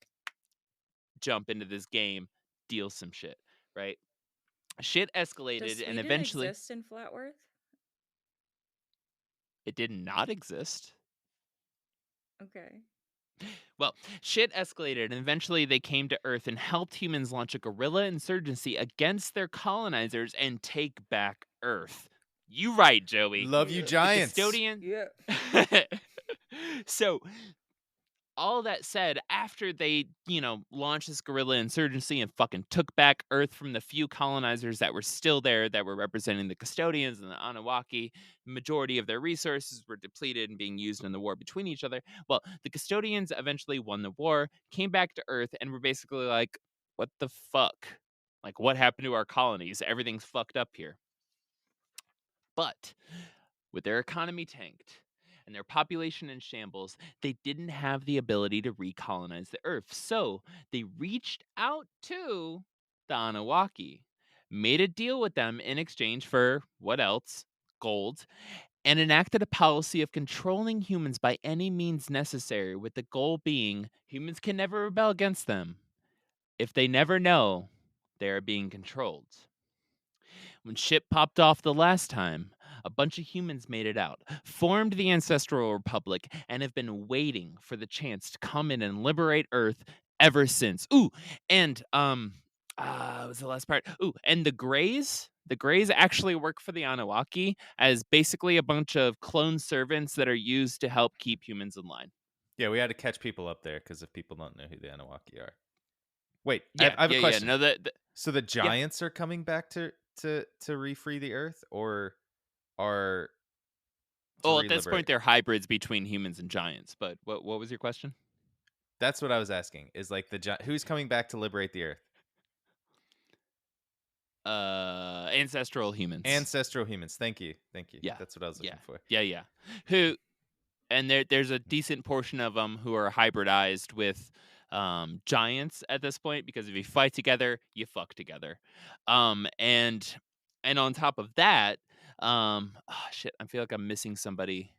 jump into this game, deal some shit, right? Shit Does escalated and Sweden eventually exist in Flat Earth? it did not exist. Okay. Well, shit escalated and eventually they came to Earth and helped humans launch a guerrilla insurgency against their colonizers and take back Earth. You right, Joey. Love you, Yeah. The giants. custodian. Yeah. So all that said, after they, launched this guerrilla insurgency and fucking took back Earth from the few colonizers that were still there that were representing the custodians and the Anunnaki, majority of their resources were depleted and being used in the war between each other. Well, the custodians eventually won the war, came back to Earth, and were basically like, what the fuck? Like, what happened to our colonies? Everything's fucked up here. But with their economy tanked and their population in shambles, they didn't have the ability to recolonize the Earth. So they reached out to the Anunnaki, made a deal with them in exchange for what else? Gold, and enacted a policy of controlling humans by any means necessary, with the goal being humans can never rebel against them if they never know they are being controlled. When shit popped off the last time, a bunch of humans made it out, formed the Ancestral Republic, and have been waiting for the chance to come in and liberate Earth ever since. Ooh, and what was the last part? Ooh, and the Greys. The Greys actually work for the Anunnaki as basically a bunch of clone servants that are used to help keep humans in line. Yeah, we had to catch people up there because if people don't know who the Anunnaki are. Wait, Yeah, I have a yeah. question. No, So the yeah. giants are coming back to refree the Earth, or are to Well, at this re-liberate? point, they're hybrids between humans and giants. But what was your question? That's what I was asking. Is like who's coming back to liberate the Earth? Ancestral humans. Ancestral humans. Thank you. Yeah. That's what I was looking for. Yeah. Who and there's a decent portion of them who are hybridized with giants at this point, because if you fight together, you fuck together. And on top of that, shit, I feel like I'm missing somebody.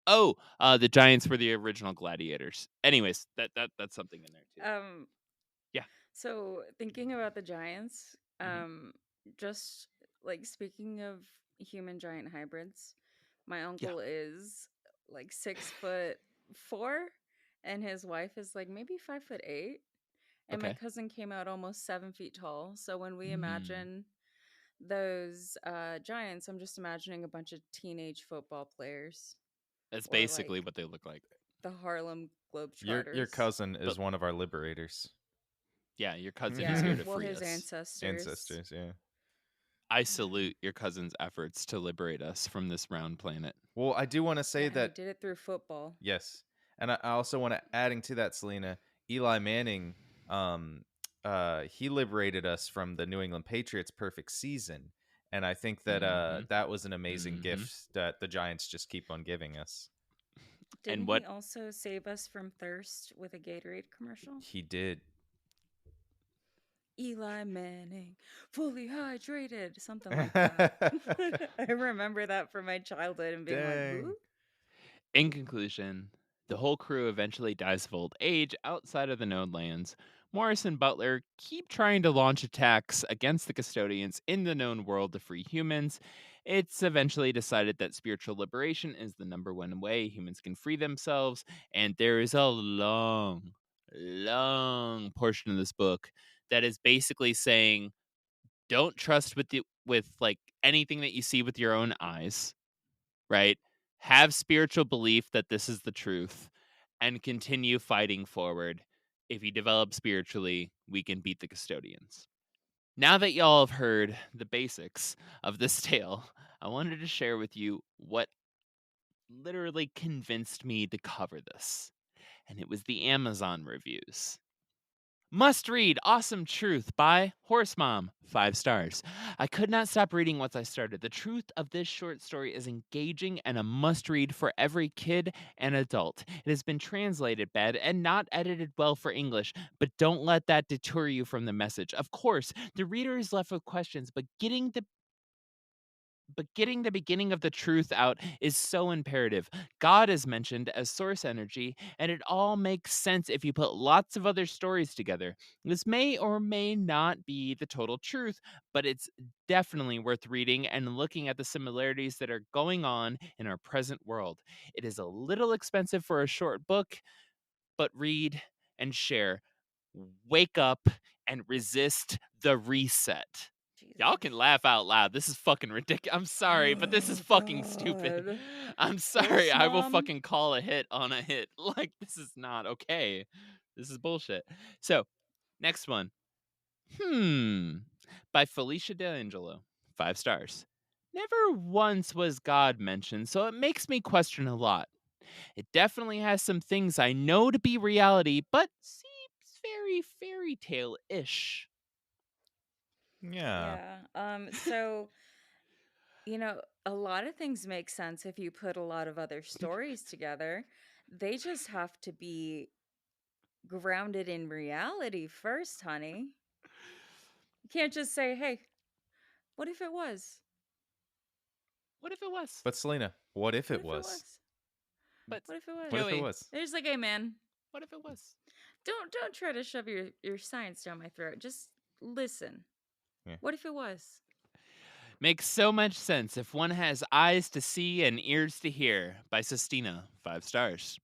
Oh, the giants were the original gladiators. Anyways, that's something in there too. Yeah. So thinking about the giants, Mhm. just like speaking of human giant hybrids, my Yeah. uncle is like 6 foot 4, and his wife is like maybe 5'8", and my Okay. cousin came out almost 7 feet tall. So when we Mm. imagine those giants, I'm just imagining a bunch of teenage football players That's or basically like what they look like. the Harlem Your Globetrotters. cousin But is one of our liberators. yeah, your cousin is Yeah, here to well, free his us. ancestors. Ancestors, yeah. I salute your cousin's efforts to liberate us from this round planet. Well, I do want to say Yeah, and he that did it through football. yes, and I also want to adding to that, Selena, Eli Manning, um, he liberated us from the New England Patriots' perfect season, and I think that Mm-hmm. that was an amazing Mm-hmm. gift that the Giants just keep on giving us. Didn't And he what also save us from thirst with a Gatorade commercial? He did. Eli Manning, fully hydrated, something like that. I remember that from my childhood and being like, Dang. who? In conclusion, the whole crew eventually dies of old age outside of the known lands. Morris and Butler keep trying to launch attacks against the custodians in the known world to free humans. It's eventually decided that spiritual liberation is the number one way humans can free themselves, and there is a long, long portion of this book that is basically saying don't trust with like anything that you see with your own eyes, right? Have spiritual belief that this is the truth and continue fighting forward. If you develop spiritually, we can beat the custodians. Now that y'all have heard the basics of this tale, I wanted to share with you what literally convinced me to cover this. And it was the Amazon reviews. Must read Awesome Truth by Horse Mom. 5 stars. I could not stop reading once I started. The truth of this short story is engaging and a must read for every kid and adult. It has been translated bad and not edited well for English, but don't let that deter you from the message. Of course, the reader is left with questions, but getting the beginning of the truth out is so imperative. God is mentioned as source energy, and it all makes sense if you put lots of other stories together. This may or may not be the total truth, but it's definitely worth reading and looking at the similarities that are going on in our present world. It is a little expensive for a short book, but read and share. Wake up and resist the reset. Y'all can Jesus. laugh out loud. This is fucking ridiculous. I'm sorry, but this is Oh, fucking stupid. God. I'm sorry. Horse I will mom? fucking call a hit on a hit. Like, this is not okay. This is bullshit. So, next one. By Felicia D'Angelo. 5 stars. Never once was God mentioned, so it makes me question a lot. It definitely has some things I know to be reality, but seems very fairy tale ish. Yeah. Yeah. So, a lot of things make sense if you put a lot of other stories together. They just have to be grounded in reality first, honey. You can't just say, hey, what if it was? What if it was? But Selena, what if What it if it was? was? But What if it was? What if it Joey, was? There's like, hey man, what if it was? don't try to shove your science down my throat. Just listen. Yeah. What if it was? Makes so much sense if one has eyes to see and ears to hear. By Sestina. 5 stars.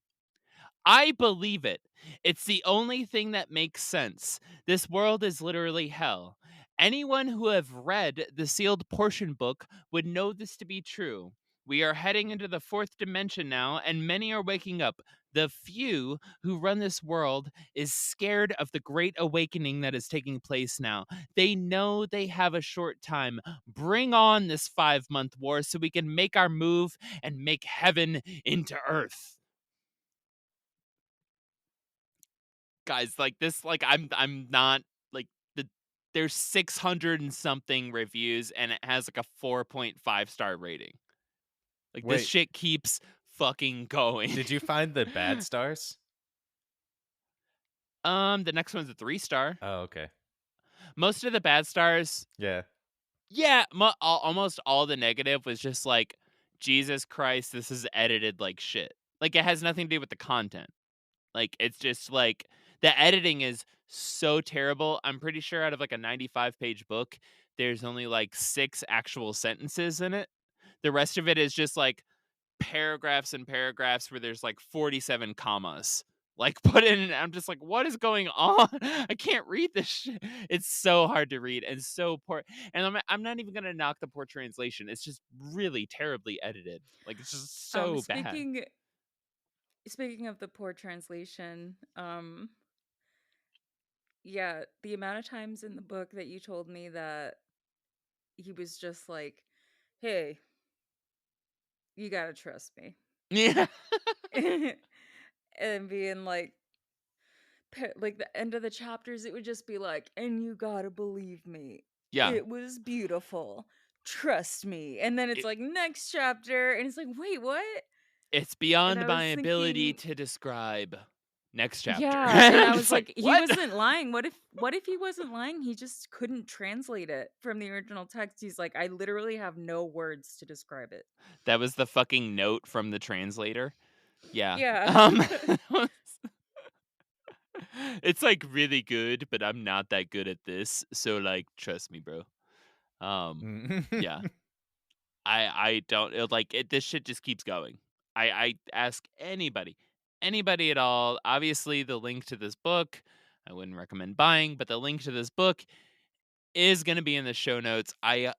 I believe it. It's the only thing that makes sense. This world is literally hell. Anyone who have read the sealed portion book would know this to be true. We are heading into the fourth dimension now, and many are waking up. The few who run this world is scared of the great awakening that is taking place now. They know they have a short time. Bring on this 5-month war so we can make our move and make heaven into earth. Guys, like this, like I'm not like the there's 600 and something reviews and it has like a 4.5 star rating. Like this Wait, shit keeps fucking going. did you find the bad stars? The next one's a 3 star. Oh, okay. Most of the bad stars, Yeah. yeah, almost all the negative was just like Jesus Christ, this is edited like shit. Like it has nothing to do with the content. Like it's just like the editing is so terrible. I'm pretty sure out of like a 95-page book, there's only like 6 actual sentences in it. The rest of it is just like paragraphs and paragraphs where there's like 47 commas like put in, and I'm just like, what is going on? I can't read this shit. It's so hard to read and so poor. And I'm not even gonna knock the poor translation. It's just really terribly edited. Like it's just so bad. Speaking of the poor translation, yeah, the amount of times in the book that you told me that he was just like, "Hey, you gotta trust me," Yeah. and being like the end of the chapters, it would just be like, "And you gotta believe me, Yeah. it was beautiful. Trust me." And then it's It, like next chapter, and it's like, "Wait, what?" it's And beyond I my was ability thinking, to describe. Next chapter. yeah, and I I'm was just like, like, he what? wasn't lying. What if he wasn't lying? He just couldn't translate it from the original text. He's like, I literally have no words to describe it. That was the fucking note from the translator. Yeah. Yeah. It's like really good, but I'm not that good at this. So like, trust me, bro. Yeah. I don't like it. This shit just keeps going. I ask anybody at all. Obviously, the link to this book, I wouldn't recommend buying, but the link to this book is going to be in the show notes. I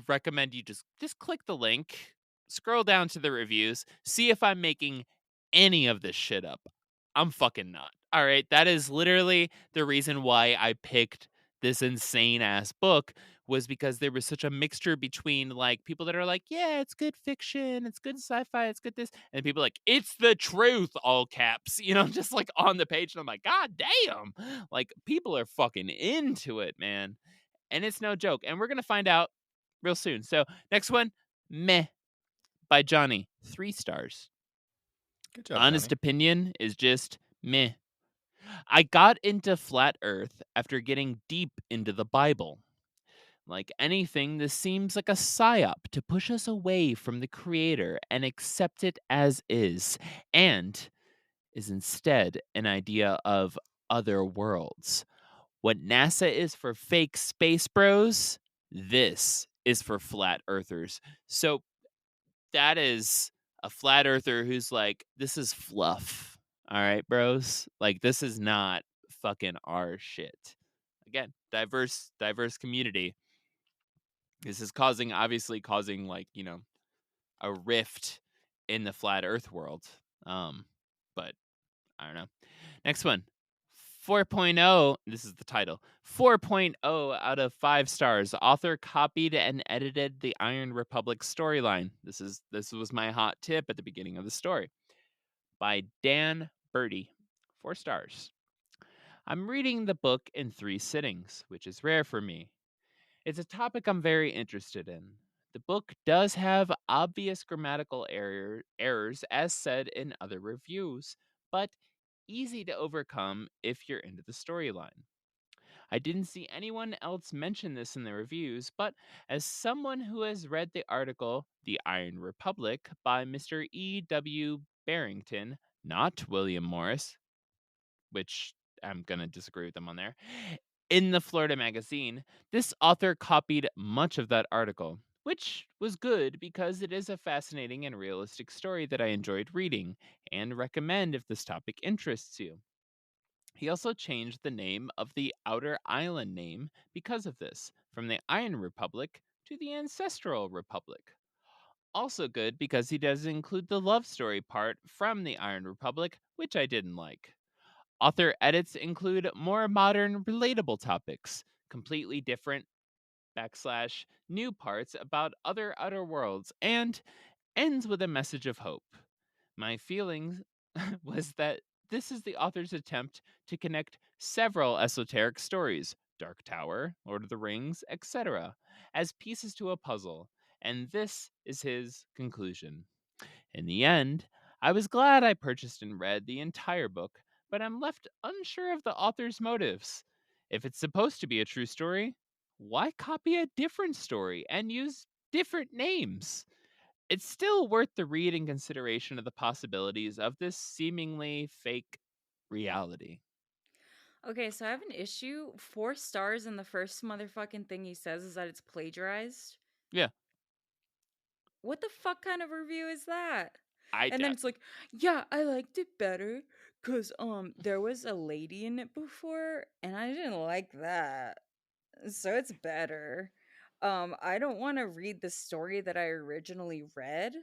recommend you just click the link, scroll down to the reviews, see if I'm making any of this shit up. I'm fucking not. All right, that is literally the reason why I picked this insane ass book, was because there was such a mixture between like people that are like, yeah, it's good fiction, it's good sci-fi, it's good this, and people like, it's the truth, all caps, just like on the page, and I'm like, god damn, like people are fucking into it, man, and it's no joke, and we're gonna find out real soon. So next one, Meh by Johnny, 3 stars. Good job, Honest Johnny. opinion is just meh. I got into flat earth after getting deep into the Bible. Like anything, this seems like a psyop to push us away from the creator and accept it as is, and is instead an idea of other worlds. What NASA is for fake space bros, this is for flat earthers. So that is a flat earther who's like, this is fluff. All right, bros. Like this is not fucking our shit. Again, diverse community. This is obviously causing like, a rift in the flat earth world. But I don't know. Next one. 4.0, this is the title. 4.0 out of 5 stars. Author copied and edited the Iron Republic storyline. This was my hot tip at the beginning of the story. By Dan Birdie. 4 stars. I'm reading the book in 3 sittings, which is rare for me. It's a topic I'm very interested in. The book does have obvious grammatical errors, as said in other reviews, but easy to overcome if you're into the storyline. I didn't see anyone else mention this in the reviews, but as someone who has read the article The Iron Republic by Mr. E.W. Barrington, not William Morris, which I'm going to disagree with them on there, in the Florida Magazine, this author copied much of that article, which was good because it is a fascinating and realistic story that I enjoyed reading and recommend if this topic interests you. He also changed the name of the outer island name because of this, from the Iron Republic to the Ancestral Republic. Also good because he does include the love story part from the Iron Republic, which I didn't like. Author edits include more modern, relatable topics, completely different new parts about other outer worlds, and ends with a message of hope. My feelings was that this is the author's attempt to connect several esoteric stories, Dark Tower, Lord of the Rings, etc., as pieces to a puzzle, and this is his conclusion. In the end, I was glad I purchased and read the entire book, but I'm left unsure of the author's motives. If it's supposed to be a true story, why copy a different story and use different names? It's still worth the read in consideration of the possibilities of this seemingly fake reality. Okay, so I have an issue. 4 stars, and the first motherfucking thing he says is that it's plagiarized. Yeah. what the fuck kind of review is that? I And then doubt. it's like, yeah, I liked it better because there was a lady in it before and I didn't like that. So it's better. I don't want to read the story that I originally read,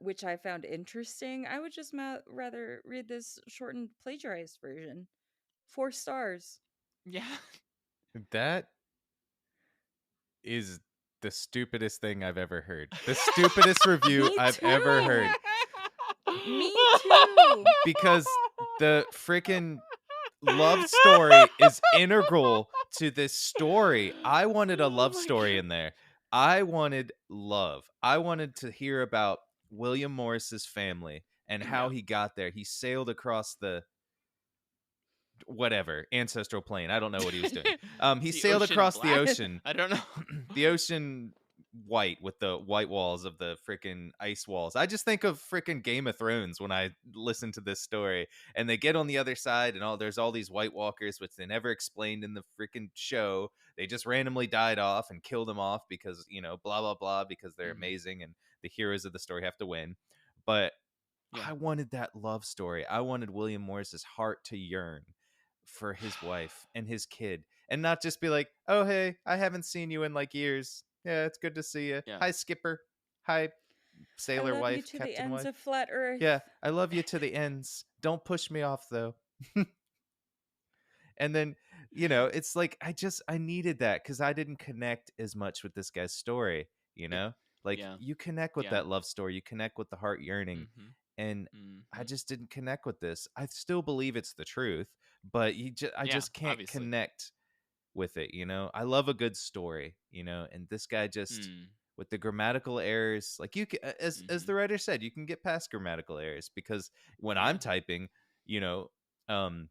which I found interesting. I would just rather read this shortened plagiarized version. 4 stars. Yeah. That is the stupidest thing I've ever heard. The stupidest review Me I've ever too. heard. Me too. Because the freaking love story is integral to this story. I wanted a Oh love my story God. in there. I wanted love. I wanted to hear about William Morris's family and how Yeah. he got there. He sailed across the whatever ancestral plane. I don't know what he was doing. He The sailed ocean across the black. ocean, I don't know. the ocean white with the white walls of the freaking ice walls. I just think of freaking Game of Thrones when I listen to this story. And they get on the other side, and there's all these White Walkers, which they never explained in the freaking show. They just randomly died off and killed them off because blah blah blah because they're Mhm. amazing and the heroes of the story have to win. But Yeah. I wanted that love story. I wanted William Morris's heart to yearn for his wife and his kid, and not just be like, "Oh, hey, I haven't seen you in like years. Yeah, it's good to see you. Yeah. Hi, Skipper. Hi, I sailor love you wife, to the captain ends wife. of flat Yeah, earth. I love you to the ends. Don't push me off though." And then, it's like I needed that because I didn't connect as much with this guy's story, you Yeah. know? Like Yeah. you connect with Yeah. that love story, you connect with the heart yearning. Mhm. And I Mhm. just didn't connect with this. I still believe it's the truth, but I Yeah, just can't obviously. connect with it, I love a good story, and this guy just Mm. with the grammatical errors, like you can, as Mhm. the writer said, you can get past grammatical errors because when Yeah. I'm typing, you know, um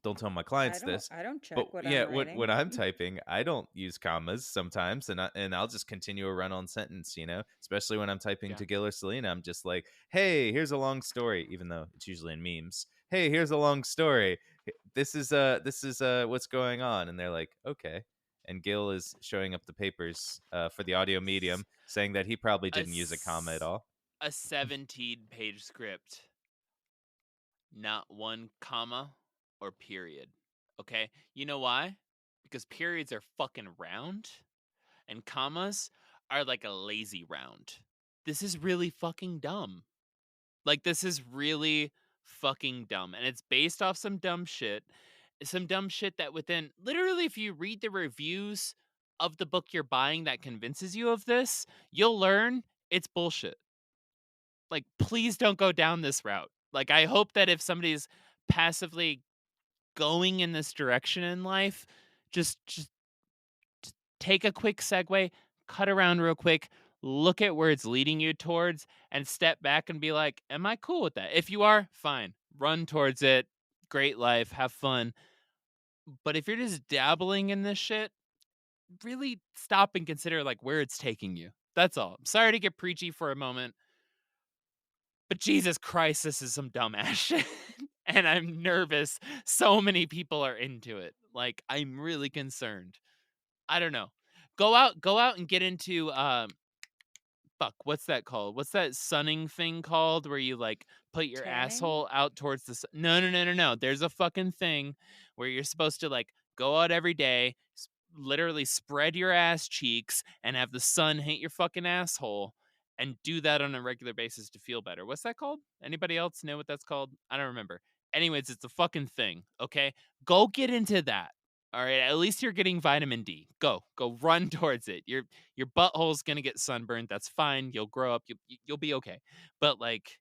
don't tell my clients this, I don't but check what yeah, I'm when writing. I'm typing, I don't use commas sometimes, and I'll just continue a run-on sentence, especially when I'm typing Yeah. to Gil or Selena. I'm just like, hey, here's a long story, even though it's usually in memes. Hey, here's a long story. This is what's going on, and they're like, okay. And Gil is showing up the papers for the audio medium, saying that he probably A didn't use a comma at all. 17-page script, not one comma or period. Okay? You know why? Because periods are fucking round and commas are like a lazy round. This is really fucking dumb. Like, this is really fucking dumb. And it's based off some dumb shit. Some dumb shit that within literally, if you read the reviews of the book you're buying that convinces you of this, you'll learn it's bullshit. Like, please don't go down this route. Like, I hope that if somebody's passively going in this direction in life, just take a quick segue, cut around real quick, look at where it's leading you towards, and step back and be like, am I cool with that? If you are, fine. Run towards it. Great life. Have fun. But if you're just dabbling in this shit, really stop and consider like where it's taking you. That's all. I'm sorry to get preachy for a moment, but Jesus Christ, this is some dumbass shit. And I'm nervous. So many people are into it. Like, I'm really concerned. I don't know. Go out and get into fuck, what's that called? What's that sunning thing called where you like put your Tanning? asshole out towards the sun? No, no, no, no, no. There's a fucking thing where you're supposed to like go out every day, literally spread your ass cheeks and have the sun hit your fucking asshole and do that on a regular basis to feel better. What's that called? Anybody else know what that's called? I don't remember. Anyways, it's a fucking thing, okay? Go get into that. All right, at least you're getting vitamin D. Go run towards it. Your butthole's gonna get sunburned. That's fine. You'll grow up. You'll be okay. But like,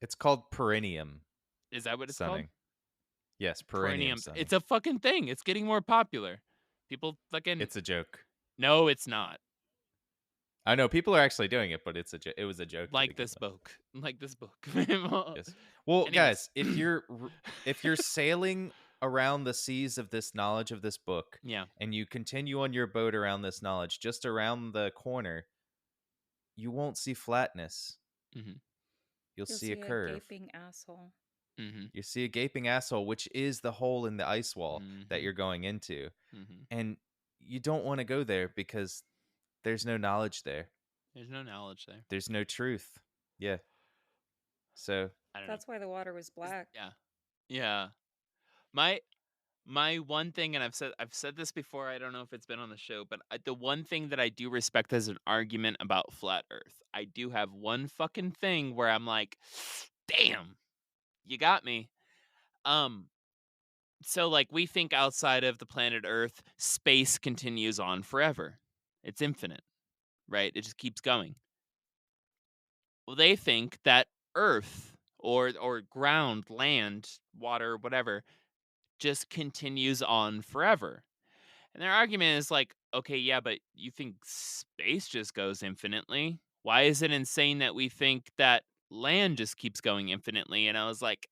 It's called perineum is that what it's called? sunning. Yes, perineum Perineums. sunning. It's a fucking thing. It's getting more popular. People fucking It's a joke. no, it's not. I know people are actually doing it, but it was a joke to Like begin this with. book. Like this book. Well, Yes. Well, anyways. guys, if you're sailing around the seas of this knowledge of this book, Yeah. and you continue on your boat around this knowledge, just around the corner, you won't see flatness. Mm-hmm. You'll You'll see a see a curve. gaping asshole. Mm-hmm. You see a gaping asshole, which is the hole in the ice wall that Mm-hmm. you're going into. Mm-hmm. And you don't want to go there because there's no knowledge there. There's no knowledge there. There's no truth. Yeah. So I don't know. That's why the water was black. Yeah. Yeah. My one thing, and I've said this before, I don't know if it's been on the show, but the one thing that I do respect as an argument about flat Earth, I do have one fucking thing where I'm like, damn, you got me. So like we think outside of the planet Earth, space continues on forever. It's infinite, right? It just keeps going. Well, they think that Earth or ground, land, water, whatever, just continues on forever. And their argument is like, okay, yeah, but you think space just goes infinitely? Why is it insane that we think that land just keeps going infinitely? And I was like,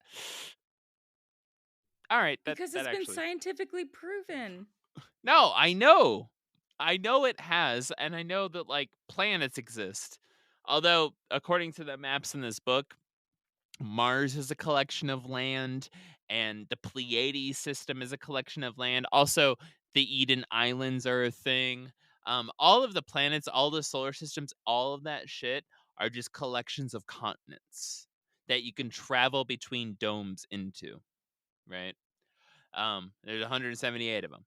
all right, Because that it's been actually. scientifically proven. No, I know. I know it has, and I know that like planets exist. Although, according to the maps in this book, Mars is a collection of land, and the Pleiades system is a collection of land. Also, the Eden Islands are a thing. All of the planets, all the solar systems, all of that shit are just collections of continents that you can travel between domes into, right? There's 178 of them.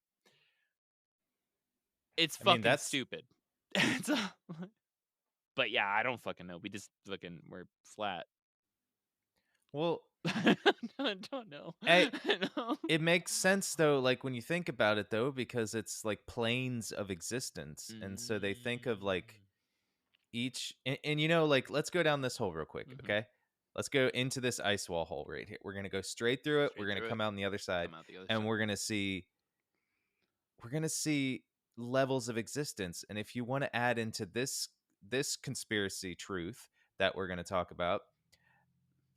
It's I mean, fucking that's stupid. But yeah, I don't fucking know. We're flat. well, I don't know. I- know. it makes sense though, like when you think about it though, because it's like planes of existence, and so they think of like each, and you know, like let's go down this hole real quick, Mhm. okay? Let's go into this ice wall hole right here. We're gonna go straight through it. We're gonna come out on the other side, Come out the other and side. we're gonna see levels of existence. And if you want to add into this conspiracy truth that we're gonna talk about,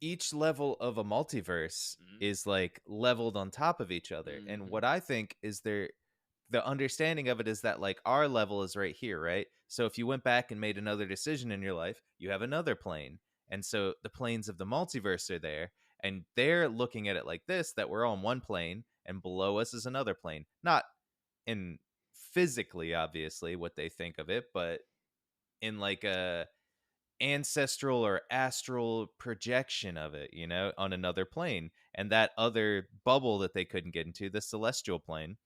each level of a multiverse Mhm. is like leveled on top of each other. And Mhm. what I think is the understanding of it is that like our level is right here, right? So if you went back and made another decision in your life, you have another plane. And so the planes of the multiverse are there, and they're looking at it like this, that we're on one plane and below us is another plane. Not in physically, obviously, what they think of it, but in like a ancestral or astral projection of it, you know, on another plane. And that other bubble that they couldn't get into, the celestial plane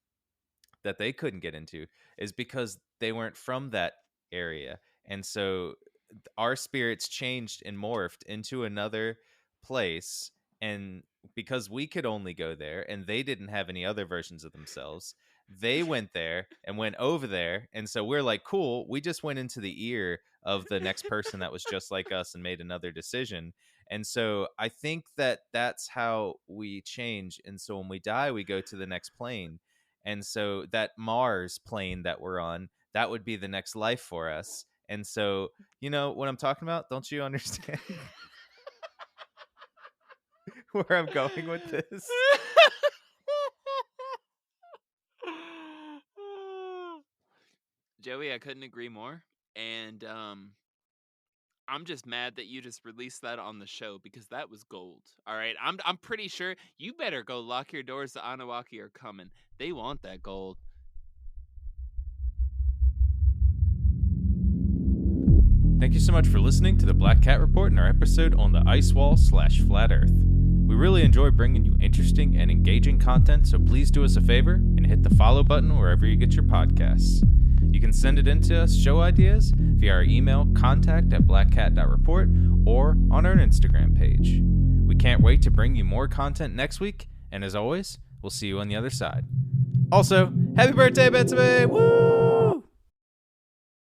that they couldn't get into, is because they weren't from that area. And so our spirits changed and morphed into another place. And because we could only go there and they didn't have any other versions of themselves, they went there and went over there. And so we're like, cool, we just went into the ear of the next person that was just like us and made another decision. And so I think that that's how we change. And so when we die, we go to the next plane. And so that Mars plane that we're on, that would be the next life for us. And so, you know what I'm talking about? Don't you understand where I'm going with this? Joey, I couldn't agree more. And I'm just mad that you just released that on the show because that was gold. All right. I'm pretty sure you better go lock your doors. The Anunnaki are coming. They want that gold. Thank you so much for listening to the Black Cat Report and our episode on the ice wall / flat earth. We really enjoy bringing you interesting and engaging content, so please do us a favor and hit the follow button wherever you get your podcasts. You can send it in to us show ideas via our email contact@blackcat.report or on our Instagram page. We can't wait to bring you more content next week, and as always, we'll see you on the other side. Also, happy birthday, Betsy! Woo!